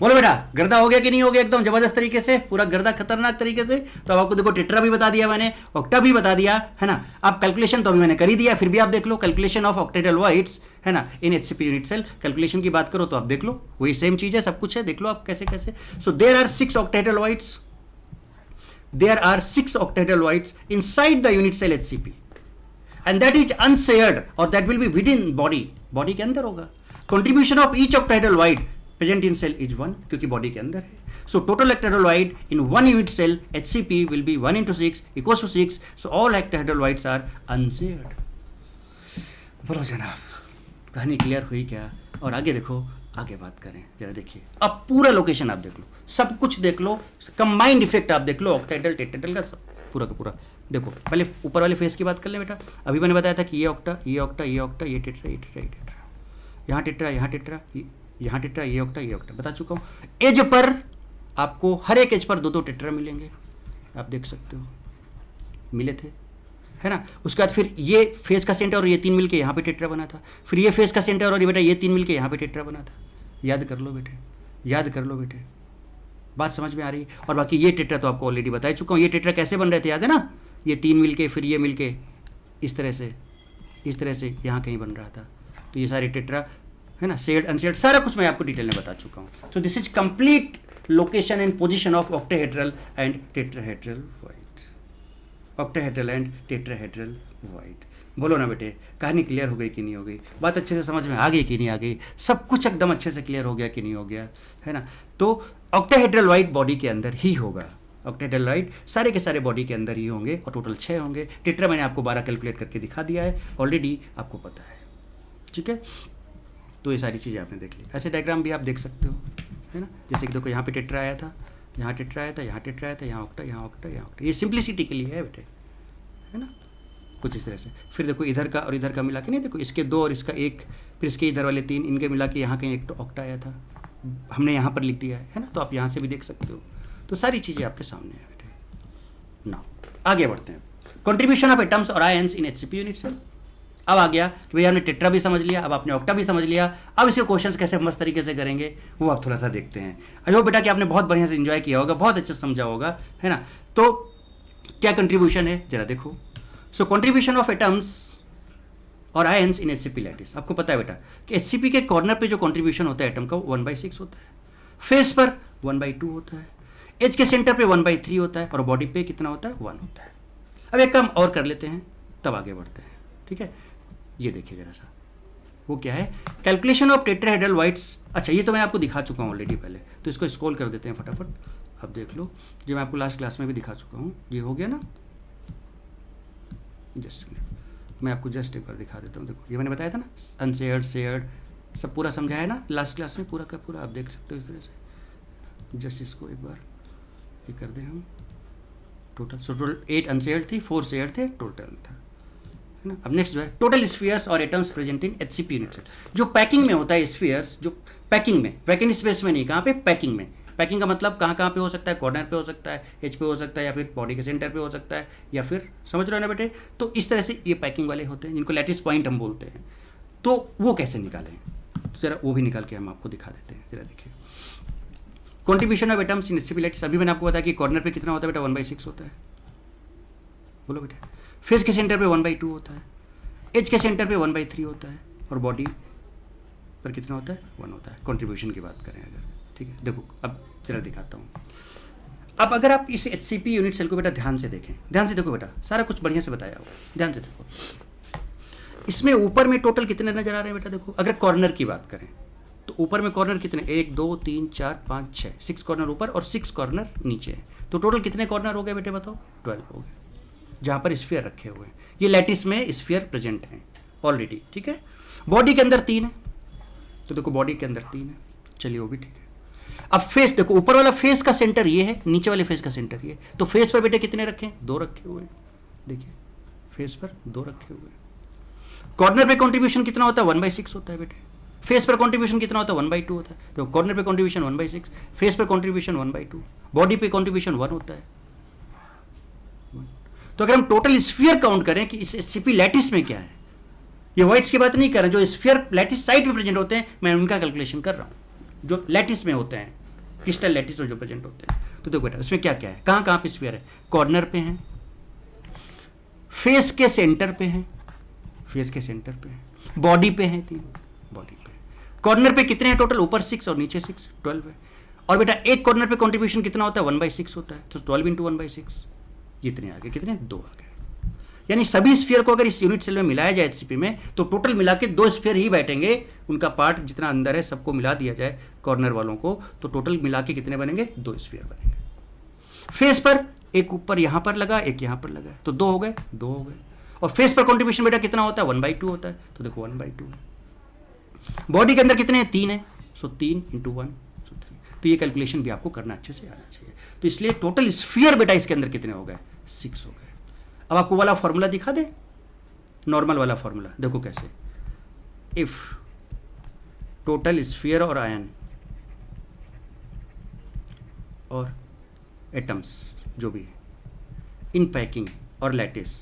बोलो बेटा, गर्दा हो गया कि नहीं हो गया? एकदम जबरदस्त तरीके से, पूरा गर्दा खतरनाक तरीके से। तो अब आपको देखो टेट्रा भी बता दिया मैंने, ऑक्टा भी बता दिया, है ना। अब कैलकुलेशन तो अभी मैंने कर ही दिया, फिर भी आप देख लो कैलकुलेशन ऑफ ऑक्टाहेड्रल वाइट्स, है ना, इन HCP यूनिट सेल। कैलकुलेशन की बात करो तो आप देख लो वही सेम चीज है, सब कुछ है, देख लो आप कैसे कैसे। So there are 6 octahedral voids, there are 6 octahedral whites inside the unit cell HCP and that is unshared or that will be within body के अंदर होगा। contribution of each octahedral white present in cell is 1 क्योंकि बॉडी के अंदर है। so total octahedral white in 1 unit cell HCP will be 1 × 6 = 6। so all octahedral whites are unshared। बोलो जनाब, कहानी क्लियर हुई क्या? और आगे देखो आगे बात करें, जरा देखिए, अब पूरा लोकेशन आप देख लो, सब कुछ देख लो, कंबाइंड इफेक्ट आप देख लो, ऑक्टाहेड्रल टेट्राहेड्रल का पूरा का पूरा देखो। पहले ऊपर वाले फेस की बात कर ले बेटा। अभी मैंने बताया था कि ये ऑक्टा, ये ऑक्टा, ये ऑक्टा, ये टेट्रा, ये टेट्रा, ये टेट्रा, यहाँ टेट्रा, यहाँ टेट्रा, यहाँ टेट्रा, ये ऑक्टा, ये ऑक्टा, बता चुका हूँ। एज पर आपको हर एक एज पर दो दो टेट्रा मिलेंगे, आप देख सकते हो, मिले थे, है ना। उसके बाद फिर ये फेस का सेंटर और ये तीन मिलके यहाँ पे टेट्रा बना था, फिर ये फेस का सेंटर और ये बेटा ये तीन मिलके यहाँ पे टेट्रा बना था। याद कर लो बेटे, याद कर लो बेटे, बात समझ में आ रही। और बाकी ये टेट्रा तो आपको ऑलरेडी बता चुका हूँ, ये टेट्रा कैसे बन रहे थे, याद है ना, ये तीन मिलके फिर ये मिलके इस तरह से यहाँ कहीं बन रहा था। तो ये सारे टेट्रा है ना, शेयर्ड अनशेयर्ड सारा कुछ मैं आपको डिटेल में बता चुका हूँ। तो this is complete location and position of octahedral and tetrahedral white, octahedral and tetrahedral white. बोलो ना बेटे, कहानी क्लियर हो गई कि नहीं हो गई, बात अच्छे से समझ में आ गई कि नहीं आ गई, सब कुछ एकदम अच्छे से क्लियर हो गया कि नहीं हो गया, है ना। तो ऑक्टाहेड्रल वाइट बॉडी के अंदर ही होगा, ऑक्टाहेड्रल वाइट सारे के सारे बॉडी के अंदर ही होंगे और टोटल 6 होंगे। टेट्रा मैंने आपको 12 कैलकुलेट करके दिखा दिया है ऑलरेडी, आपको पता है, ठीक है। तो ये सारी चीज़ें आपने देख ली। ऐसे डायग्राम भी आप देख सकते हो, है ना। जैसे कि देखो यहाँ पे टेट्रा आया था, यहाँ टेट्रा आया था, यहाँ टेट्रा आया था, यहाँ ऑक्टा, यहाँ ऑक्टा, यहाँ ऑक्टा। ये सिंप्लिसिटी के लिए है बेटे, है ना, कुछ इस तरह से। फिर देखो इधर का और इधर का मिला के, नहीं देखो इसके 2 और इसका 1, फिर इसके इधर वाले 3, इनके मिला के यहाँ कहीं एक तो ऑक्टा आया था, हमने यहाँ पर लिख दिया है ना। तो आप यहाँ से भी देख सकते हो। तो सारी चीज़ें आपके सामने है बेटे। नाउ आगे बढ़ते हैं। कंट्रीब्यूशन ऑफ एटम्स और ions in HCP unit cell. अब आ गया कि भैया हमने टेट्रा भी समझ लिया, अब आपने ऑक्टा भी समझ लिया, अब इसके क्वेश्चंस कैसे मस्त तरीके से करेंगे वो आप थोड़ा सा देखते हैं। आई होप बेटा कि आपने बहुत बढ़िया से एंजॉय किया होगा, बहुत अच्छा समझा होगा, है ना। तो क्या कंट्रीब्यूशन है जरा देखो। सो कंट्रीब्यूशन ऑफ एटम्स और आयंस इन एचसीपी लैटिस। आपको पता है बेटा कि एचसीपी के कॉर्नर पे जो कंट्रीब्यूशन होता है एटम का 1/6 होता है, फेस पर 1/2 होता है, एज के सेंटर पे 1/3 होता है और बॉडी पे कितना होता है 1 होता है। अब एक काम और कर लेते हैं तब आगे बढ़ते हैं, ठीक है। ये देखिए जरा सा, वो क्या है, कैलकुलेशन ऑफ टेट्राहेड्रल वाइट्स। अच्छा ये तो मैं आपको दिखा चुका हूँ ऑलरेडी पहले, तो इसको स्क्रॉल कर देते हैं फटाफट। अब देख लो, जो मैं आपको लास्ट क्लास में भी दिखा चुका हूँ, ये हो गया ना। जस्ट मैं आपको जस्ट एक बार दिखा देता हूँ। देखो ये मैंने बताया था ना, अनशेयर्ड, शेयर्ड, सब पूरा समझाया है ना लास्ट क्लास में, पूरा का पूरा आप देख सकते हो इस तरह से। जस्ट इसको एक बार ये कर दें हम। टोटल सो टोटल 8 अनशेयर्ड थी, 4 शेयर्ड थे, टोटल था, है ना। अब नेक्स्ट जो है टोटल स्फीयर्स और atoms present in HCP unit cell. जो पैकिंग में होता है स्फीयर्स, जो पैकिंग में, वैकेंट स्पेस में नहीं, कहाँ पे, पैकिंग में। पैकिंग का मतलब कहाँ कहाँ पे हो सकता है, कॉर्नर पे हो सकता है, एज पे हो सकता है, या फिर बॉडी के सेंटर पे हो सकता है, या फिर समझ रहे हो ना बेटे। तो इस तरह से ये पैकिंग वाले होते हैं जिनको लैटिस पॉइंट हम बोलते हैं। तो वो कैसे निकालें, तो जरा वो भी निकाल के हम आपको दिखा देते हैं। जरा देखिए contribution of atoms in HCP lattice. अभी मैंने आपको बताया कि कॉर्नर पे कितना होता है बेटा, 1/6 होता है। बोलो बेटा, फेस के सेंटर पे 1/2 होता है, एज के सेंटर पे 1/3 होता है और बॉडी पर कितना होता है 1 होता है। कंट्रीब्यूशन की बात करें अगर, ठीक है। देखो अब जरा दिखाता हूँ। अब अगर आप इस एचसीपी यूनिट सेल को बेटा ध्यान से देखें, ध्यान से देखो बेटा, सारा कुछ बढ़िया से बताया होगा, ध्यान से देखो। इसमें ऊपर में टोटल कितने नजर आ रहे हैं बेटा, देखो। अगर कॉर्नर की बात करें तो ऊपर में कॉर्नर कितने, 1 2 3 4 5 6, 6 कॉर्नर ऊपर और 6 कॉर्नर नीचे है। तो टोटल कितने कॉर्नर हो गए बेटे बताओ, 12 हो गए, जहाँ पर स्फीयर रखे हुए हैं। ये लैटिस में स्फीयर प्रेजेंट हैं ऑलरेडी, ठीक है। बॉडी के अंदर 3 है, तो देखो बॉडी के अंदर 3 है, चलिए वो भी ठीक है। अब फेस देखो, ऊपर वाला फेस का सेंटर ये है, नीचे वाले फेस का सेंटर ये। तो फेस पर बेटे कितने रखे हैं, 2 रखे हुए हैं, देखिए फेस पर 2 रखे हुए हैं। कॉर्नर पे कंट्रीब्यूशन कितना होता है, 1/6 होता है बेटे। फेस पर कंट्रीब्यूशन कितना होता है, 1/2 होता है। तो कॉर्नर पे कंट्रीब्यूशन 1/6, फेस पर कंट्रीब्यूशन 1/2, बॉडी पे कंट्रीब्यूशन 1 होता है। तो अगर हम टोटल स्फीयर काउंट करें कि इस एचसीपी लैटिस में क्या है, ये वाइट्स की बात नहीं कर रहे, जो स्फीयर लैटिस साइड पे प्रेजेंट होते हैं मैं उनका कैलकुलेशन कर रहा हूँ, जो लैटिस में होते हैं, क्रिस्टल लैटिस में जो प्रेजेंट होते हैं। तो देखो बेटा उसमें क्या क्या है, कहाँ कहाँ पे स्फीयर है, कॉर्नर पे हैं, फेस के सेंटर पे हैं, फेस के सेंटर पे हैं, बॉडी पे हैं 3, बॉडी पे। कॉर्नर पे कितने हैं टोटल, ऊपर 6 और नीचे 6, 12 है। और बेटा एक कॉर्नर पे कंट्रीब्यूशन कितना होता है, 1/6 होता है। तो 12 × 1/6 कितने आ गए, कितने, 2 आ गए। यानी सभी स्फीयर को अगर इस यूनिट सेल में मिलाया जाए एचसीपी में, तो टोटल मिला के 2 स्फीयर ही बैठेंगे। उनका पार्ट जितना अंदर है सबको मिला दिया जाए कॉर्नर वालों को, तो टोटल मिला के कितने बनेंगे, 2 स्फीयर बनेंगे। फेस पर एक ऊपर यहां पर लगा, एक यहां पर लगा, तो 2 हो गए, 2 हो गए। और फेस पर कंट्रीब्यूशन बेटा कितना होता है, 1/2 होता है। तो देखो 1/2 है। बॉडी के अंदर कितने हैं, 3 है, सो 3 × 1 सो 3। तो ये कैलकुलेशन भी आपको करना अच्छे से आना चाहिए। तो इसलिए टोटल स्फीयर बेटा इसके अंदर कितने हो गए, 6 हो गए। अब आपको वाला फॉर्मूला दिखा दे, नॉर्मल वाला फॉर्मूला देखो कैसे, इफ टोटल स्फीयर और आयन और एटम्स जो भी इन पैकिंग और लैटिस,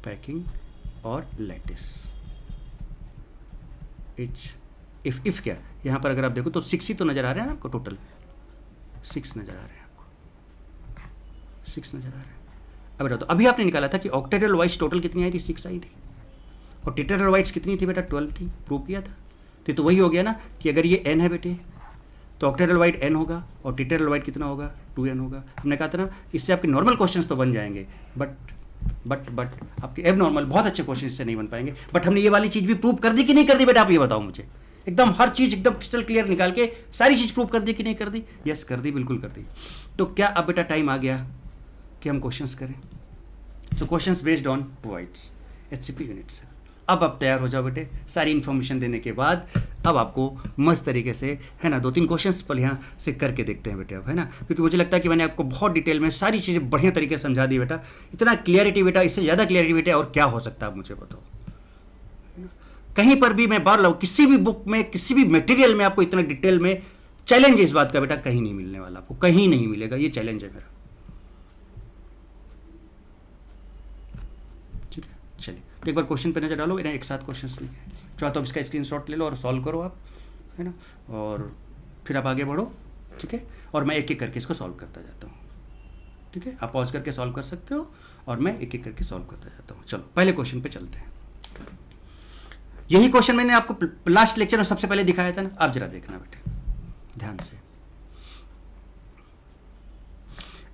पैकिंग और लैटिस इफ क्या यहाँ पर अगर आप देखो तो 6 ही तो नज़र आ रहे हैं ना आपको, टोटल 6 नज़र आ रहे हैं आपको, 6 नज़र आ रहे हैं। अब बताओ, तो अभी आपने निकाला था कि ऑक्टेड्रल वाइट्स टोटल कितनी आई थी, 6 आई थी, और टेट्राहेड्रल वाइट्स कितनी थी बेटा, 12 थी, प्रूव किया था। तो वही हो गया ना कि अगर ये n है बेटे तो ऑक्टेड्रल वाइट n होगा और टेट्राहेड्रल वाइट कितना होगा, 2n होगा। हमने कहा था ना इससे आपके नॉर्मल क्वेश्चंस तो बन जाएंगे, बट आपके एब नॉर्मल बहुत अच्छे क्वेश्चन इससे नहीं बन पाएंगे। बट हमने ये वाली चीज़ भी प्रूव कर दी कि नहीं कर दी बेटा, आप ये बताओ मुझे, एकदम हर चीज़ एकदम क्रिस्टल क्लियर निकाल के सारी चीज़ प्रूव कर दी कि नहीं कर दी? यस कर दी, बिल्कुल कर दी। तो क्या अब बेटा टाइम आ गया कि हम क्वेश्चंस करें? So questions based on voids HCP units. अब आप तैयार हो जाओ बेटे, सारी इन्फॉर्मेशन देने के बाद अब आपको मस्त तरीके से है ना 2-3 क्वेश्चंस पर यहाँ से करके देखते हैं बेटे अब, है ना, क्योंकि मुझे लगता है कि मैंने आपको बहुत डिटेल में सारी चीज़ें बढ़िया तरीके से समझा दी बेटा। इतना क्लियरिटी बेटा, इससे ज़्यादा क्लियरिटी बेटा और क्या हो सकता है, आप मुझे बताओ। कहीं पर भी मैं बार लाऊँ, किसी भी बुक में किसी भी मटेरियल में आपको इतना डिटेल में चैलेंज इस बात का बेटा कहीं नहीं मिलने वाला, आपको कहीं नहीं मिलेगा, ये चैलेंज है मेरा। ठीक है, चलिए तो एक बार क्वेश्चन पे नजर डालो, इन्हें एक साथ क्वेश्चन लिखे हैं, चाहो तो इसका स्क्रीनशॉट ले लो और सॉल्व करो आप, है ना, और फिर आप आगे बढ़ो। ठीक है, और मैं एक एक करके इसको सॉल्व करता जाता हूँ। ठीक है, आप पॉज करके सॉल्व कर सकते हो और मैं एक एक करके सॉल्व करता जाता हूँ। चलो पहले क्वेश्चन पे चलते हैं। यही क्वेश्चन मैंने आपको लास्ट लेक्चर में सबसे पहले दिखाया था ना, आप जरा देखना बेटे ध्यान से।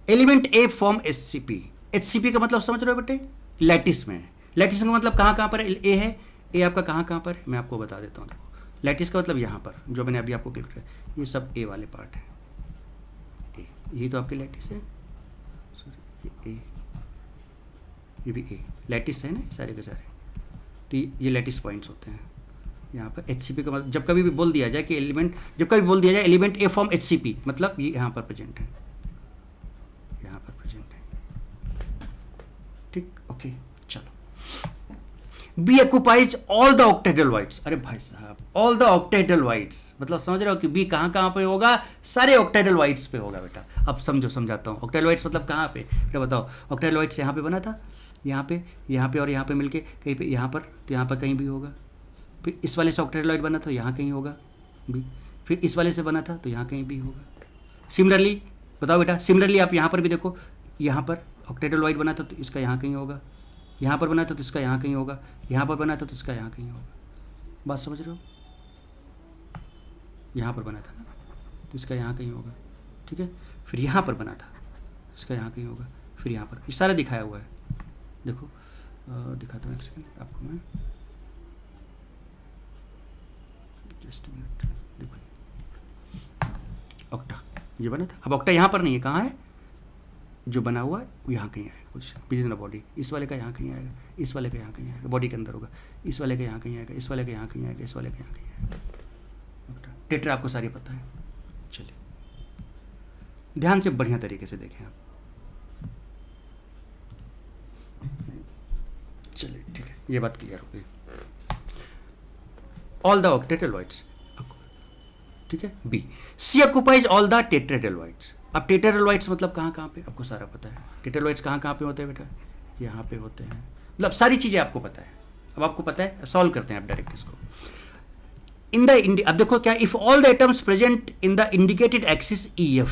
एलिमेंट ए फॉर्म HCP का मतलब समझ रहे हो बेटे, लैटिस में है। लैटिस का मतलब कहाँ पर ए है, ए आपका कहाँ पर है, मैं आपको बता देता हूँ। देखो लैटिस का मतलब यहाँ पर जो मैंने अभी आपको क्लिक किया, ये सब ए वाले पार्ट है, ए, यही तो आपके लैटिस है, सॉरी ये ए, ये भी ए लैटिस है ना, सारे के सारे। तो ये लैटिस पॉइंट्स होते हैं यहाँ पर। HCP का मतलब जब कभी भी बोल दिया जाए कि एलिमेंट, जब कभी बोल दिया जाए एलिमेंट ए फॉर्म HCP, मतलब ये यहाँ पर प्रेजेंट है, यहाँ पर प्रेजेंट है। ठीक, ओके चलो। B occupies all the octahedral voids. अरे भाई साहब, ऑल द ऑक्टेड्रल वाइट्स मतलब समझ रहे हो कि बी कहाँ पे होगा, सारे ऑक्टेड्रल वाइट्स पे होगा बेटा। अब समझो, समझाता हूँ। ऑक्टेड्रल वाइट्स मतलब कहाँ पे बेटा बताओ। ऑक्टेड्रल वाइट्स यहाँ पे बना था, यहाँ पे और यहाँ पे मिलके कहीं पे, यहाँ पर तो यहाँ पर कहीं भी होगा। फिर इस वाले से ऑक्टेड्रल वाइट बना था, यहाँ कहीं होगा बी। फिर इस वाले से बना था तो यहाँ कहीं भी होगा। सिमिलरली बताओ बेटा, सिमिलरली आप यहाँ पर भी देखो, यहाँ पर ऑक्टेड्रल वाइट बना था तो इसका यहाँ कहीं होगा, यहाँ पर बना था तो इसका यहाँ कहीं होगा, यहाँ पर बना था तो इसका यहाँ कहीं होगा। बात समझ रहे हो? यहाँ पर बना था ना तो इसका यहाँ कहीं होगा। ठीक है, फिर यहाँ पर बना था, इसका यहाँ कहीं होगा, फिर यहाँ पर, ये सारा दिखाया हुआ है। देखो दिखाता हूँ एक सेकेंड आपको मैं, जस्ट मिनट। देखो ऑक्टा ये बना था, अब ऑक्टा यहाँ पर नहीं है, कहाँ है? जो बना हुआ है वो यहाँ कहीं आएगा कुछ विदिन द बॉडी। इस वाले का यहाँ कहीं आएगा, इस वाले का यहाँ कहीं आएगा, बॉडी के अंदर होगा। इस वाले का यहाँ कहीं आएगा, इस वाले का यहाँ कहीं आएगा, इस वाले का यहाँ कहीं आएगा। टेट्रा आपको सारी पता है। चलिए ध्यान से बढ़िया तरीके से देखें आप। चलिए ठीक है, ये बात क्लियर हो गई। ऑल द ऑक्टेड्रल वाइट्स, ठीक है। B, C occupies all the tetrahedral voids. अब टेट्राहेड्रल वाइट्स मतलब कहाँ पे आपको सारा पता है। टेट्राहेड्रल वाइट्स कहाँ पे होते हैं बेटा? यहाँ पे होते हैं, मतलब सारी चीज़ें आपको पता है। अब आपको पता है, सॉल्व करते हैं आप डायरेक्ट इसको। इन द अब देखो क्या, if all the atoms present in the indicated axis EF,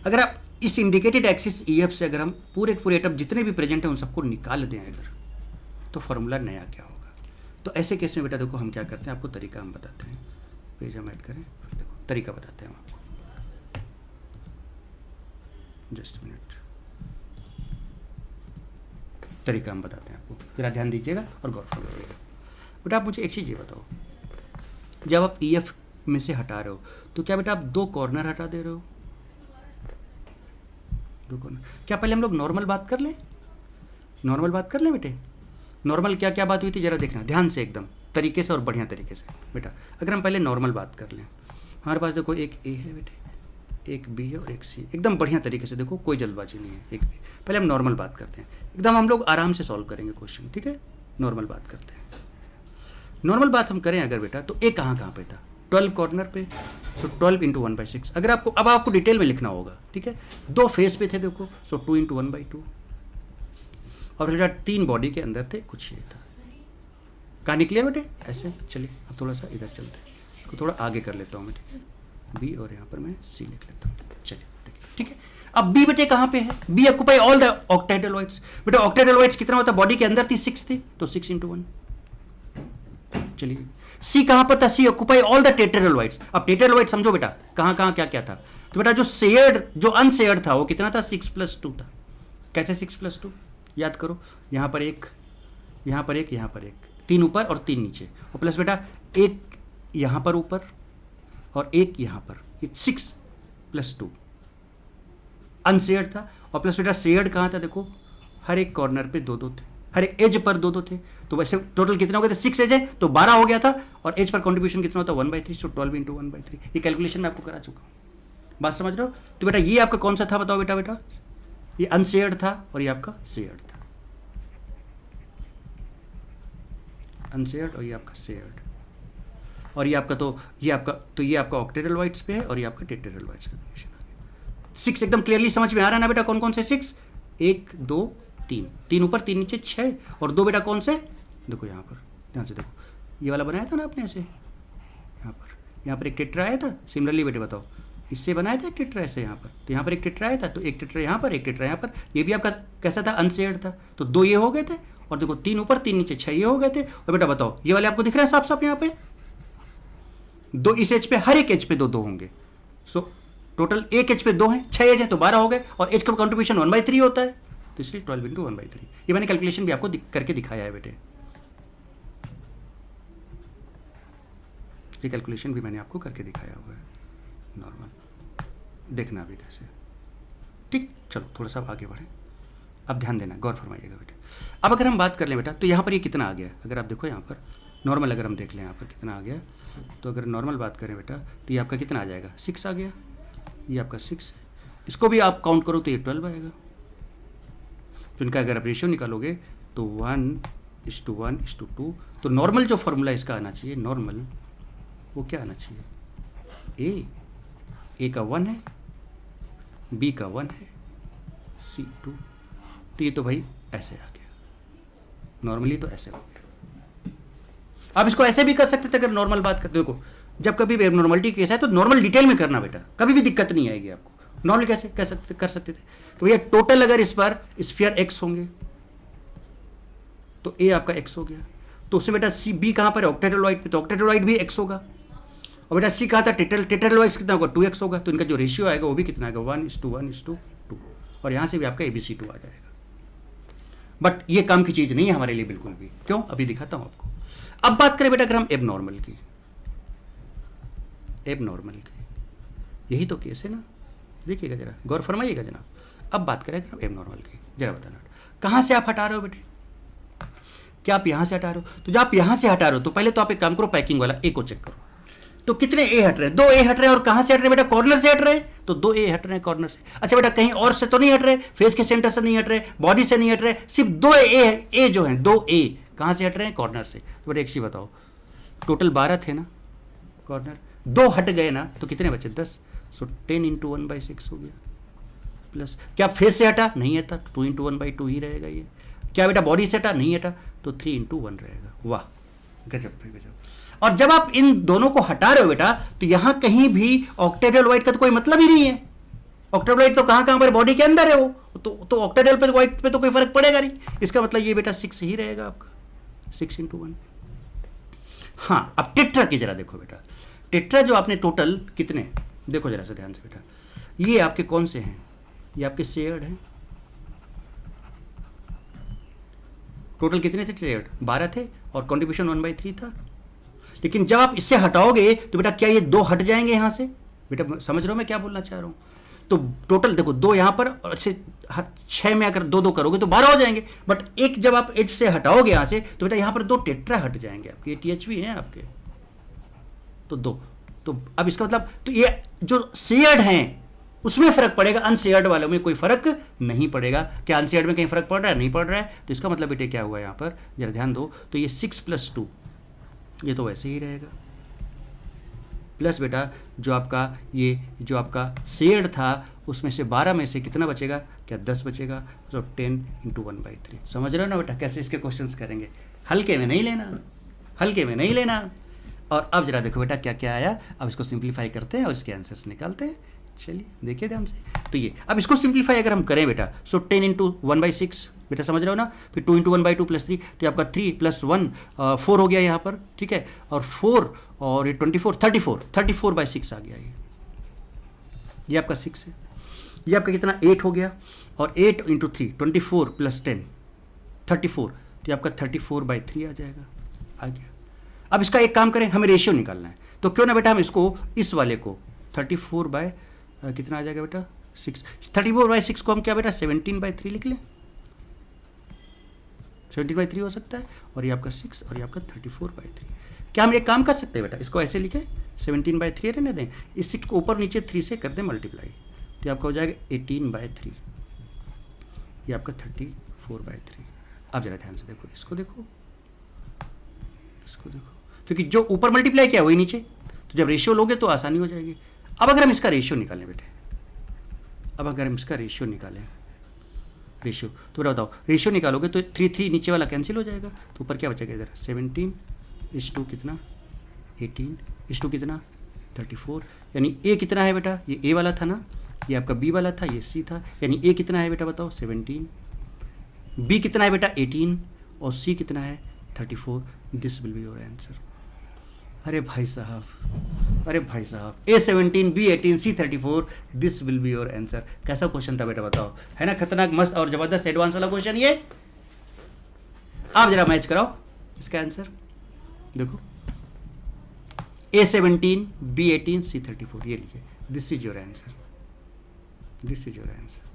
अगर आप इस इंडिकेटेड एक्सिस EF से अगर हम पूरे एटम जितने भी प्रेजेंट हैं उन सबको निकाल दें अगर, तो फॉर्मूला नया क्या होगा। तो ऐसे केस में बेटा देखो हम क्या करते हैं, आपको तरीका हम बताते हैं। पेज हम ऐड करें, फिर देखो तरीका बताते हैं हम आपको। जस्ट मिनट, तरीका हम बताते हैं आपको, जरा ध्यान दीजिएगा और गौर करिएगा। बेटा आप मुझे एक चीज़ ये बताओ, जब आप EF में से हटा रहे हो तो क्या बेटा आप 2 कॉर्नर हटा दे रहे हो? 2 कॉर्नर। क्या पहले हम लोग नॉर्मल बात कर लें? नॉर्मल बात कर लें बेटे। नॉर्मल क्या क्या बात हुई थी जरा देखना ध्यान से एकदम, तरीके से और बढ़िया तरीके से बेटा। अगर हम पहले नॉर्मल बात कर लें, हमारे पास देखो एक ए है बेटे, एक बी है और एक सी, एकदम बढ़िया तरीके से देखो, कोई जल्दबाजी नहीं है। एक बी, पहले हम नॉर्मल बात करते हैं, एकदम हम लोग आराम से सॉल्व करेंगे क्वेश्चन, ठीक है। नॉर्मल बात करते हैं, नॉर्मल बात हम करें अगर बेटा, तो ए कहाँ पे था, 12 कॉर्नर पे, सो 12 इंटू 1/6। अगर आपको अब आपको डिटेल में लिखना होगा, ठीक है। 2 फेस पे थे देखो, सो 2 इंटू 1/2, और बेटा 3 बॉडी के अंदर थे, कुछ ये था। कहानी क्लियर बेटे? ऐसे चलिए अब थोड़ा सा इधर चलते हैं, इसको थोड़ा आगे कर लेता हूँ मैं, ठीक है। बी और यहाँ पर मैं सी लिख लेता हूँ, चलिए देखिए, ठीक है। अब बी बेटे कहाँ पे है, बी ऑक्यूपाई ऑल द ऑक्टेटेलॉइड्स। बेटा ऑक्टेटेलॉइड्स कितना होता है, बॉडी के अंदर थी 6 थी, तो 6 इंटू 1। चलिए सी कहां पर था, सी ऑक्यूपाई ऑल द टेट्रेलोइड्स। अब टेट्रेलोइड समझो बेटा, कहां क्या क्या था। तो बेटा जो शेयर्ड, जो अनशेयर्ड था वो कितना था, 6+2 था। कैसे 6+2, याद करो, यहां पर एक, यहां पर एक, यहां पर एक, 3 ऊपर और 3 नीचे, और प्लस बेटा एक यहां पर ऊपर और एक यहां पर, ये 6+2 अनशेयर्ड था। और प्लस बेटा शेयर्ड कहां था, देखो हर एक कॉर्नर पे 2-2 थे, हर एक एज पर 2-2 थे। तो वैसे टोटल कितने हो गए थे, 6 एज है तो 12 हो गया था, और एज पर कंट्रीब्यूशन कितना होता है, 1/3, तो 12 इंटू 1/3। ये कैलकुलेशन मैं आपको करा चुका हूँ, बात समझ रहे हो। तो बेटा ये आपका कौन सा था बताओ बेटा, ये अनशेयर्ड था और ये आपका शेयर्ड था, अनशेयर्ड और ये आपका शेयर्ड। और ये आपका ये आपका ऑक्टेटेलॉइड्स पे है और ये आपका टेट्रेलोइड्स का कंडीशन आ गया। 6 एकदम क्लियरली समझ में आ रहा है ना बेटा, कौन कौन से 6, 1 2 3, 3 ऊपर 3 नीचे 6, और 2 बेटा कौन से, देखो यहाँ पर ध्यान से देखो, ये वाला बनाया था ना आपने ऐसे, यहाँ पर एक टेट्रा आया था। सिमिलरली बेटे बताओ, इससे बनाया था एक टेट्रा ऐसे यहाँ पर, तो यहाँ पर एक टेट्रा आया था, तो एक टेट्रा यहाँ पर, एक टेट्रा यहाँ पर, ये भी आपका कैसा था, अनशेयर्ड था। तो 2 ये हो गए थे, और देखो 3 ऊपर 3 नीचे 6 ये हो गए थे। और बेटा बताओ ये वाले आपको दिख रहा है साफ साफ, यहाँ पे 2 इस एज पे, हर एक एज पे 2-2 होंगे। सो टोटल एक एज पे 2 हैं, 6 एज है तो 12 हो गए, और एज का कंट्रीब्यूशन 1/3 होता है, तो इसलिए 12 इंटू 1/3। ये मैंने कैलकुलेशन भी आपको करके दिखाया है बेटे, ये कैलकुलेशन भी मैंने आपको करके दिखाया हुआ है, नॉर्मल देखना अभी कैसे, ठीक। चलो थोड़ा सा आगे बढ़े, अब ध्यान देना, गौर फरमाइएगा बेटे। अब अगर हम बात कर लें बेटा, तो यहाँ पर ये कितना आ गया, अगर आप देखो यहाँ पर नॉर्मल, अगर हम देख लें यहाँ पर कितना आ गया, तो अगर नॉर्मल बात करें बेटा, तो ये आपका कितना आ जाएगा, 6 आ गया, ये आपका 6 है। इसको भी आप काउंट करो तो ये 12 आएगा। तो इनका अगर आप रेशियो निकालोगे तो 1:1:2। तो नॉर्मल जो फॉर्मूला इसका आना चाहिए, नॉर्मल वो क्या आना चाहिए, ए का 1 है, बी का 1 है, सी 2। तो ये तो भाई ऐसे आ गया, नॉर्मली तो ऐसे हो गया। आप इसको ऐसे भी कर सकते थे अगर नॉर्मल बात करते। देखो जब कभी भी एबनॉर्मलिटी केस है तो नॉर्मल डिटेल में करना बेटा, कभी भी दिक्कत नहीं आएगी आपको। नॉर्मल कैसे कर सकते थे, तो भैया टोटल अगर इस बार स्फीयर एक्स होंगे तो ए आपका एक्स हो गया, तो उससे बेटा सी बी कहां पर है, ऑक्टेटेलॉइड पे, तो ऑक्टेटेलॉइड भी एक्स होगा। और बेटा सी कहा था टेट्रेलोइड्स कितना होगा, 2x होगा, तो इनका जो रेशियो आएगा वो भी कितना आएगा, 1:1:2। और यहां से भी आपका ABC2 आ जाएगा। बट ये काम की चीज नहीं है हमारे लिए बिल्कुल भी, क्यों, अभी दिखाता हूं आपको। अब बात करें बेटा अगर हम एबनॉर्मल की, यही तो केस है ना, देखिएगा जरा, गौर फरमाइएगा जनाब। अब बात करें अगर हम एबनॉर्मल की, जरा बताना कहां से आप हटा रहे हो बेटे, क्या आप यहां से हटा रहे हो, तो जब आप यहां से हटा रहे हो तो पहले तो आप एक काम करो, पैकिंग वाला ए को चेक करो, तो कितने ए हट रहे हैं, 2 ए हट रहे हैं। और कहां से हट रहे हैं बेटा, कॉर्नर से हट रहे हैं, तो 2 ए हट रहे हैं कॉर्नर से। अच्छा बेटा कहीं और से तो नहीं हट रहे, फेस के सेंटर से नहीं हट रहे, बॉडी से नहीं हट रहे, सिर्फ 2 ए जो हैं, 2 ए कहां से हट रहे हैं, कॉर्नर से। तो बेटा एक चीज बताओ, टोटल 12 थे ना कॉर्नर, 2 हट गए ना, तो कितने बचे, 10। सो 10 इंटू 1/6 हो गया, प्लस क्या फेस से हटा, नहीं हटा, 2 इंटू 1/2 ही रहेगा ये। क्या बेटा बॉडी से हटा, नहीं हटा, तो 3 इंटू 1 रहेगा। वाह गजब भाई गजब। और जब आप इन दोनों को हटा रहे हो बेटा, तो यहां कहीं भी ऑक्टेटेलॉइड का तो कोई मतलब ही नहीं है। ऑक्टेटेलॉइड तो कहां पर, बॉडी के अंदर है वो, तो ऑक्टेटेलॉइड पे तो कोई फर्क पड़ेगा नहीं। इसका मतलब ये बेटा 6 ही रहेगा आपका, 6 इंटू 1। हाँ अब टेट्रा की जरा देखो बेटा, टेट्रा जो आपने टोटल कितने, देखो जरा से ध्यान से बेटा, ये आपके कौन से हैं, ये आपके शेयर्ड हैं। टोटल कितने थे शेयर्ड, 12 थे, और कंट्रीब्यूशन 1/3 था। लेकिन जब आप इससे हटाओगे तो बेटा क्या ये 2 हट जाएंगे यहां से, बेटा समझ रहे हो मैं क्या बोलना चाह रहा हूं। तो टोटल देखो 2 यहाँ पर और से 6 में अगर 2 2 करोगे तो 12 हो जाएंगे, बट एक जब आप एच से हटाओगे यहाँ से तो बेटा यहाँ पर 2 टेट्रा हट जाएंगे आपके, ये TH भी हैं आपके, तो 2। तो अब इसका मतलब तो ये जो शेयर्ड हैं उसमें फर्क पड़ेगा, अनशेयर्ड वालों में कोई फर्क नहीं पड़ेगा। क्या अनशेयर्ड में कहीं फर्क पड़ रहा है? नहीं पड़ रहा है। तो इसका मतलब बेटे क्या हुआ यहाँ पर, जरा ध्यान दो, तो ये 6 + 2 ये तो वैसे ही रहेगा, प्लस बेटा जो आपका शेयर्ड था उसमें से 12 में से कितना बचेगा, क्या 10 बचेगा, तो 10 × 1/3। समझ रहे हो ना बेटा कैसे इसके क्वेश्चंस करेंगे, हल्के में नहीं लेना, हल्के में नहीं लेना। और अब जरा देखो बेटा क्या क्या आया, अब इसको सिंप्लीफाई करते हैं और इसके आंसर्स निकालते हैं। चलिए देखिए ध्यान से, तो ये अब इसको सिंप्लीफाई अगर हम करें बेटा, सो 10 × 1/6 बेटा समझ रहे हो ना, फिर 2 × 1/2 + 3, तो आपका 3 + 1 4 हो गया यहाँ पर, ठीक है, और 4 और ये 24 34/6 आ गया ये आपका 6 है, ये आपका कितना 8 हो गया, और 8 × 3 24 + 10 34, तो ये आपका 34/3 आ जाएगा, आ गया। अब इसका एक काम करें, हमें रेशियो निकालना है, तो क्यों ना बेटा हम इसको इस वाले को 34 बाय कितना आ जाएगा बेटा 6, 34/6 को हम क्या बेटा 17/3 लिख लें, 17/3 हो सकता है, और ये आपका 6 और ये आपका 34/3। क्या हम एक काम कर सकते हैं बेटा, इसको ऐसे लिखें 17/3 रहने दें, इस 6 को ऊपर नीचे 3 से कर दें मल्टीप्लाई, तो आपका हो जाएगा 18/3, ये आपका 34/3। अब जरा ध्यान से देखो, इसको देखो, इसको देखो, क्योंकि जो ऊपर मल्टीप्लाई किया वही नीचे, तो जब रेशियो लोगे तो आसानी हो जाएगी। अब अगर हम इसका रेशियो निकालें बेटे, अब अगर हम इसका रेशियो निकालें, रेशियो तो बताओ, रेशियो निकालोगे तो 3 नीचे वाला कैंसिल हो जाएगा, तो ऊपर क्या बचेगा इधर 17/2 कितना 18/2 कितना 34, यानी ए कितना है बेटा, ये ए वाला था ना, ये आपका बी वाला था, ये सी था, यानी ए कितना है बेटा बताओ 17, बी कितना है बेटा 18, और सी कितना है 34। This will be your answer. अरे भाई साहब, अरे भाई साहब, A17 B18 C34, this will be your answer. कैसा क्वेश्चन था बेटा बताओ, है ना खतरनाक मस्त और जबरदस्त एडवांस वाला क्वेश्चन ये। आप जरा मैच कराओ इसका आंसर, देखो A17 B18 C34, ये लीजिए, this is your answer, this is your answer.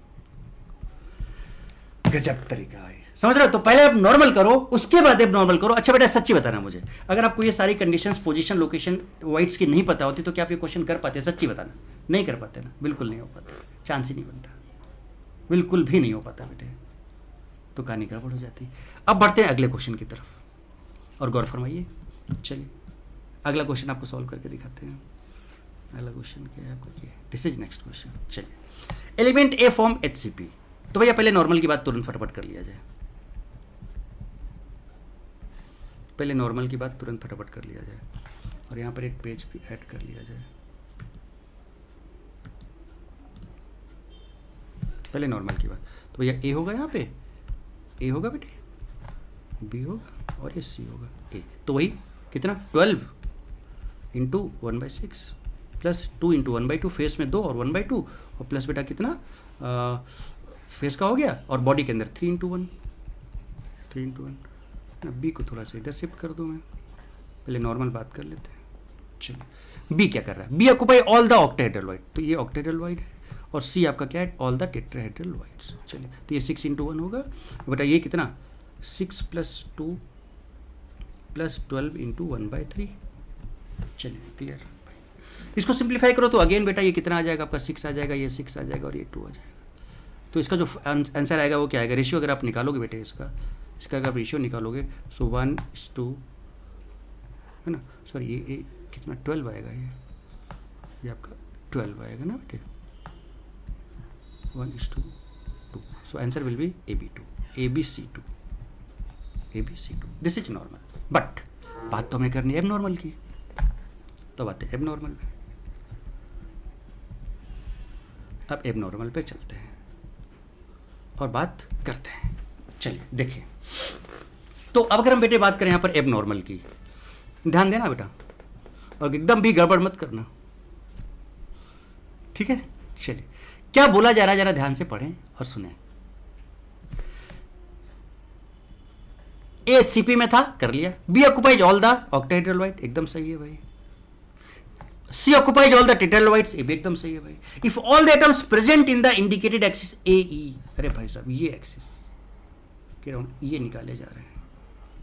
गजब तरीका है, समझ रहे हो। तो पहले आप नॉर्मल करो, उसके बाद आप नॉर्मल करो। अच्छा बेटा सच्ची बताना मुझे, अगर आपको ये सारी कंडीशंस, पोजीशन, लोकेशन, वाइट्स की नहीं पता होती तो क्या आप ये क्वेश्चन कर पाते? सच्ची बताना, नहीं कर पाते ना, बिल्कुल नहीं हो पाता, चांस ही नहीं बनता, बिल्कुल भी नहीं हो पाता बेटे, तो कहानी गड़बड़ हो जाती। अब बढ़ते हैं अगले क्वेश्चन की तरफ और गौर फरमाइए। चलिए अगला क्वेश्चन आपको सॉल्व करके दिखाते हैं। अगला क्वेश्चन क्या है आपका, ये दिस इज नेक्स्ट क्वेश्चन। चलिए, एलिमेंट ए फॉर्म HCP। तो भैया पहले नॉर्मल की बात तुरंत फटाफट कर लिया जाए, पहले नॉर्मल की बात तुरंत फटाफट कर लिया जाए, और यहाँ पर एक पेज भी ऐड कर लिया जाए। पहले नॉर्मल की बात, तो भैया ए होगा, यहाँ पे ए होगा बेटे, बी होगा और ये सी होगा। ए तो वही कितना 12 × 1/6 प्लस 2 × 1/2, फेस में 2 और 1/2, और प्लस बेटा कितना फेस का हो गया, और बॉडी के अंदर 3 × 1, 3 × 1। बी को थोड़ा सा इधर शिफ्ट कर दूँ मैं, पहले नॉर्मल बात कर लेते हैं। चलिए बी क्या कर रहा है, B occupy all the octahedral void, तो ये ऑक्टाहेड्रल वाइड है, और सी आपका क्या है ऑल द टेट्राहेड्रल वाइड्स। चलिए तो ये 6 × 1 होगा बेटा, ये कितना 6 + 2 + 12 × 1/3। चलिए क्लियर, इसको सिंप्लीफाई करो तो अगेन बेटा ये कितना आ जाएगा आपका 6 आ जाएगा, ये 6 आ जाएगा और ये 2 आ जाएगा। तो इसका जो आंसर आएगा वो क्या आएगा, रेशियो अगर आप निकालोगे बेटे इसका अगर आप रेशियो निकालोगे, सो 1:2 है ना, सॉरी ये कितना 12 आएगा, ये आपका 12 आएगा ना बेटे, 1:2। So answer will be AB2, ABC2, ABC2। This is normal, but बात तो हमें करनी है एब नॉर्मल की, तो बात है एब नॉर्मल पे। अब एब नॉर्मल पे चलते हैं और बात करते हैं। चलिए देखिए, तो अब अगर हम बेटे बात करें यहाँ पर एब नॉर्मल की, ध्यान देना बेटा और एकदम भी गड़बड़ मत करना, ठीक है। चलिए क्या बोला जा रहा है जरा ध्यान से पढ़ें और सुने। A CP में था, कर लिया, B occupies all the octahedral void, एकदम सही है भाई। C occupies all the tetrahedrals, ये भी एकदम सही है भाई। If all the atoms present in the indicated axis A E, अरे भाई साहब ये एक्सिस के राउंड ये निकाले जा रहे हैं,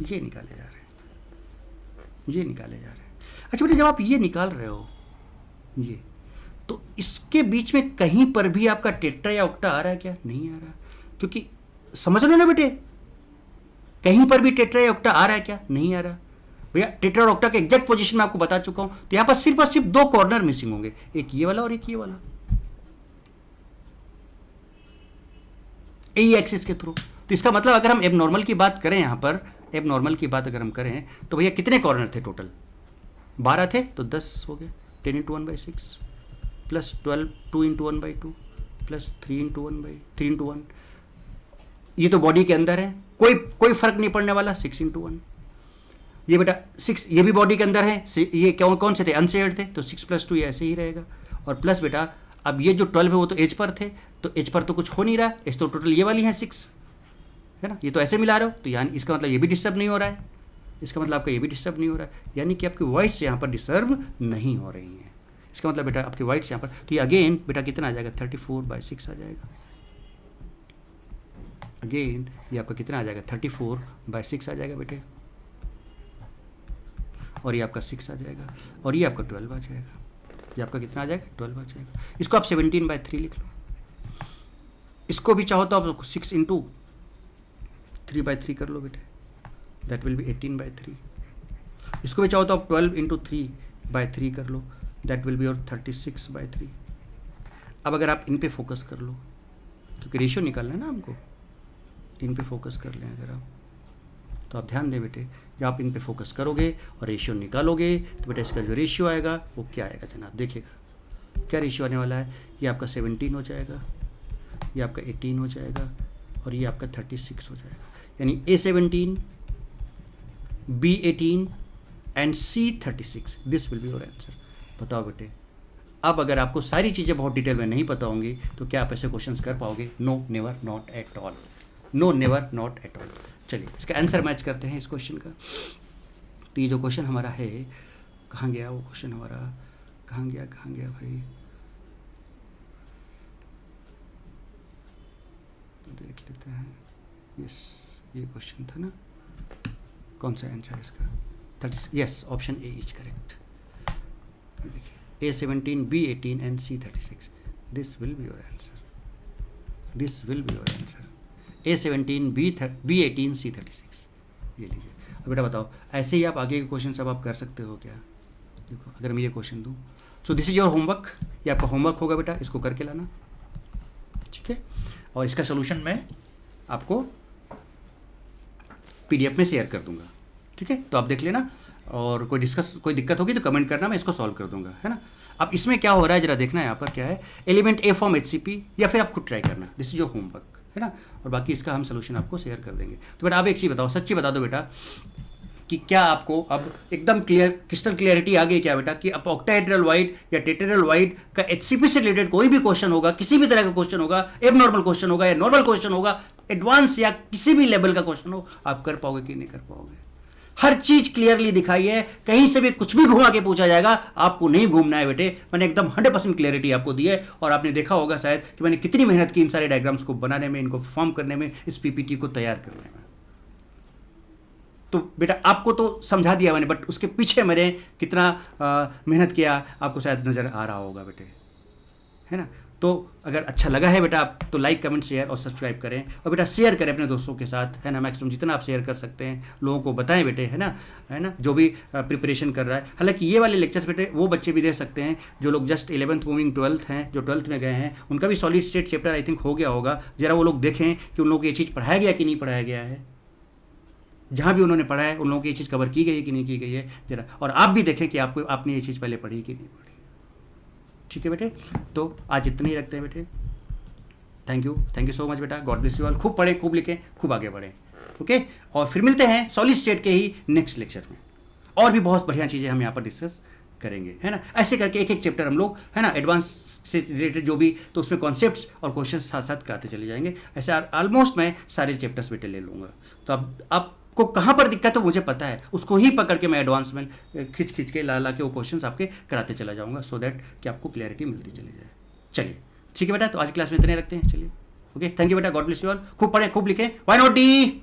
ये निकाले जा रहे हैं, ये निकाले जा रहे हैं। अच्छा बेटा, जब आप ये निकाल रहे हो ये, तो इसके बीच में कहीं पर भी आपका टेट्रा या ऑक्टा आ रहा है क्या? नहीं आ रहा, क्योंकि समझ लो ना बेटे, कहीं पर भी टेट्रा या ऑक्टा आ रहा है क्या? नहीं आ रहा भैया। टेट्रा और ऑक्टा के एग्जैक्ट पोजीशन में आपको बता चुका हूं, तो यहां पर सिर्फ और सिर्फ दो कॉर्नर मिसिंग होंगे, एक ये वाला और एक ये वाला, ए एक्सिस के थ्रू। तो इसका मतलब अगर हम एबनॉर्मल की बात करें, यहां पर एबनॉर्मल की बात अगर हम करें, तो भैया कितने कॉर्नर थे टोटल? 12 थे, तो 10 हो गए। 10 into 1/6 plus 12 2 into 1/2 plus 3 into 1। ये तो बॉडी के अंदर है, कोई फर्क नहीं पड़ने वाला। 6 इंटू 1, ये बेटा 6, ये भी बॉडी के अंदर है। ये कौन से थे? अनशेयर्ड थे, तो 6 + 2 ये ऐसे ही रहेगा। और प्लस बेटा अब ये जो 12 है वो तो एज पर थे, तो एज पर तो कुछ हो नहीं रहा, एज तो टोटल ये वाली है 6, है ना। ये तो ऐसे मिला रहे हो, तो यानी इसका मतलब ये भी डिस्टर्ब नहीं हो रहा है, इसका मतलब आपका ये भी डिस्टर्ब नहीं हो रहा है, यानी कि आपकी वॉइस यहाँ पर डिस्टर्ब नहीं हो रही है। इसका मतलब बेटा आपकी वॉइस यहाँ पर, तो ये अगेन बेटा कितना आ जाएगा? 34/6 आ जाएगा। अगेन ये आपका कितना आ जाएगा? 34/6 आ जाएगा बेटे, और ये आपका 6 आ जाएगा, और ये आपका 12 आ जाएगा। ये आपका कितना आ जाएगा? 12 आ जाएगा। इसको आप 17/3 लिख लो। इसको भी चाहो तो आप 6 इंटू 3/3 कर लो बेटे, दैट विल बी 18/3। इसको भी चाहो तो आप 12 इंटू 3/3 कर लो, दैट विल बी और 36/3। अब अगर आप इन पे फोकस कर लो, क्योंकि रेशियो निकालना है ना हमको, इन पे फोकस कर लें अगर आप, तो आप ध्यान दें बेटे, जब आप इन पे फोकस करोगे और रेशियो निकालोगे, तो बेटा इसका जो रेशियो आएगा वो क्या आएगा जनाब? देखिएगा क्या रेशियो आने वाला है। ये आपका 17 हो जाएगा, ये आपका 18 हो जाएगा, और ये आपका 36 हो जाएगा। यानी A17, B18 and C36, this will be your answer. बताओ बेटे, अब अगर आपको सारी चीज़ें बहुत डिटेल में नहीं पता होंगी, तो क्या आप ऐसे क्वेश्चंस कर पाओगे? No, never, not at all. No, never, not at all. चलिए इसका आंसर मैच करते हैं इस क्वेश्चन का। तो ये जो क्वेश्चन हमारा है, कहाँ गया वो क्वेश्चन हमारा? कहाँ गया भाई? देख लेते हैं। यस, ये क्वेश्चन था ना, कौन सा आंसर है इसका? Yes, option A is correct. देखिए A17, B18 and C36, this will be your answer, this will be your answer. A17, B18, C36, ये लीजिए। अब बेटा बताओ, ऐसे ही आप आगे के क्वेश्चन सब आप कर सकते हो क्या? देखो अगर मैं ये क्वेश्चन दूँ, so this is your homework, ये आपका होमवर्क होगा बेटा, इसको करके लाना, ठीक है। और इसका सोल्यूशन मैं आपको PDF में शेयर कर दूंगा, ठीक है। तो आप देख लेना, और कोई दिक्कत होगी तो कमेंट करना, मैं इसको सॉल्व कर दूंगा, है ना। अब इसमें क्या हो रहा है जरा देखना, यहाँ पर क्या है, एलिमेंट A फॉर्म HCP, या फिर आप खुद ट्राई करना, दिस इज योर होमवर्क, है ना। और बाकी इसका हम सोल्यूशन आपको शेयर कर देंगे। तो बेटा आप एक चीज़ बताओ, सच्ची बता दो बेटा, कि क्या आपको अब एकदम क्रिस्टल क्लियरिटी आ गई क्या बेटा, कि अब ऑक्टाहेड्रल वाइड या टेट्राहेड्रल वाइड का HCP से रिलेटेड कोई भी क्वेश्चन होगा, किसी भी तरह का क्वेश्चन होगा, एबनॉर्मल क्वेश्चन होगा या नॉर्मल क्वेश्चन होगा, एडवांस या किसी भी लेवल का क्वेश्चन हो, आप कर पाओगे कि नहीं कर पाओगे? हर चीज क्लियरली दिखाई है, कहीं से भी कुछ भी घुमा के पूछा जाएगा, आपको नहीं घूमना है बेटे। मैंने एकदम 100% क्लियरिटी आपको दी है, और आपने देखा होगा शायद कि मैंने कितनी मेहनत की इन सारे डायग्राम्स को बनाने में, इनको फॉर्म करने में, इस PPT को तैयार करने में। तो बेटा आपको तो समझा दिया मैंने, बट उसके पीछे मैंने कितना मेहनत किया आपको शायद नज़र आ रहा होगा बेटे, है ना। तो अगर अच्छा लगा है बेटा, आप तो लाइक, कमेंट, शेयर और सब्सक्राइब करें, और बेटा शेयर करें अपने दोस्तों के साथ, है ना। मैक्सिमम जितना आप शेयर कर सकते हैं लोगों को बताएं बेटे, है ना, जो भी प्रिपरेशन कर रहा है। हालांकि ये वाले लेक्चर्स बेटे वो बच्चे भी दे सकते हैं जो लोग जस्ट 11th मूविंग 12th हैं, जो 12th में गए हैं, उनका भी solid state chapter I think हो गया होगा। ज़रा वो लोग देखें कि उन लोगों को ये चीज़ पढ़ाया गया कि नहीं पढ़ाया गया है, जहाँ भी उन्होंने पढ़ा है उन लोगों की ये चीज़ कवर की गई है कि नहीं की गई है जरा, और आप भी देखें कि आपने ये चीज़ पहले पढ़ी कि नहीं पढ़ी, ठीक है बेटे। तो आज इतना ही रखते हैं बेटे। थैंक यू सो मच बेटा, गॉड ब्लेस यू ऑल। खूब पढ़ें, खूब लिखें, खूब आगे बढ़ें, ओके। और फिर मिलते हैं सॉलिड स्टेट के ही नेक्स्ट लेक्चर में, और भी बहुत बढ़िया चीज़ें हम यहाँ पर डिस्कस करेंगे, है ना। ऐसे करके एक एक चैप्टर हम लोग, है ना, एडवांस से रिलेटेड जो भी, तो उसमें कॉन्सेप्ट्स और क्वेश्चन साथ साथ कराते चले जाएंगे। ऐसे ऑलमोस्ट मैं सारे चैप्टर्स बेटे ले लूँगा। तो अब आपको कहाँ पर दिक्कत है मुझे पता है, उसको ही पकड़ के मैं एडवांस में खींच खींच के ला के वो क्वेश्चंस आपके कराते चला जाऊँगा, सो दैट कि आपको क्लैरिटी मिलती चली जाए। चलिए ठीक है बेटा, तो आज क्लास में इतने रखते हैं। चलिए ओके, थैंक यू बेटा, गॉड ब्लेस यू ऑल। खूब पढ़ें, खूब लिखें। Why not D.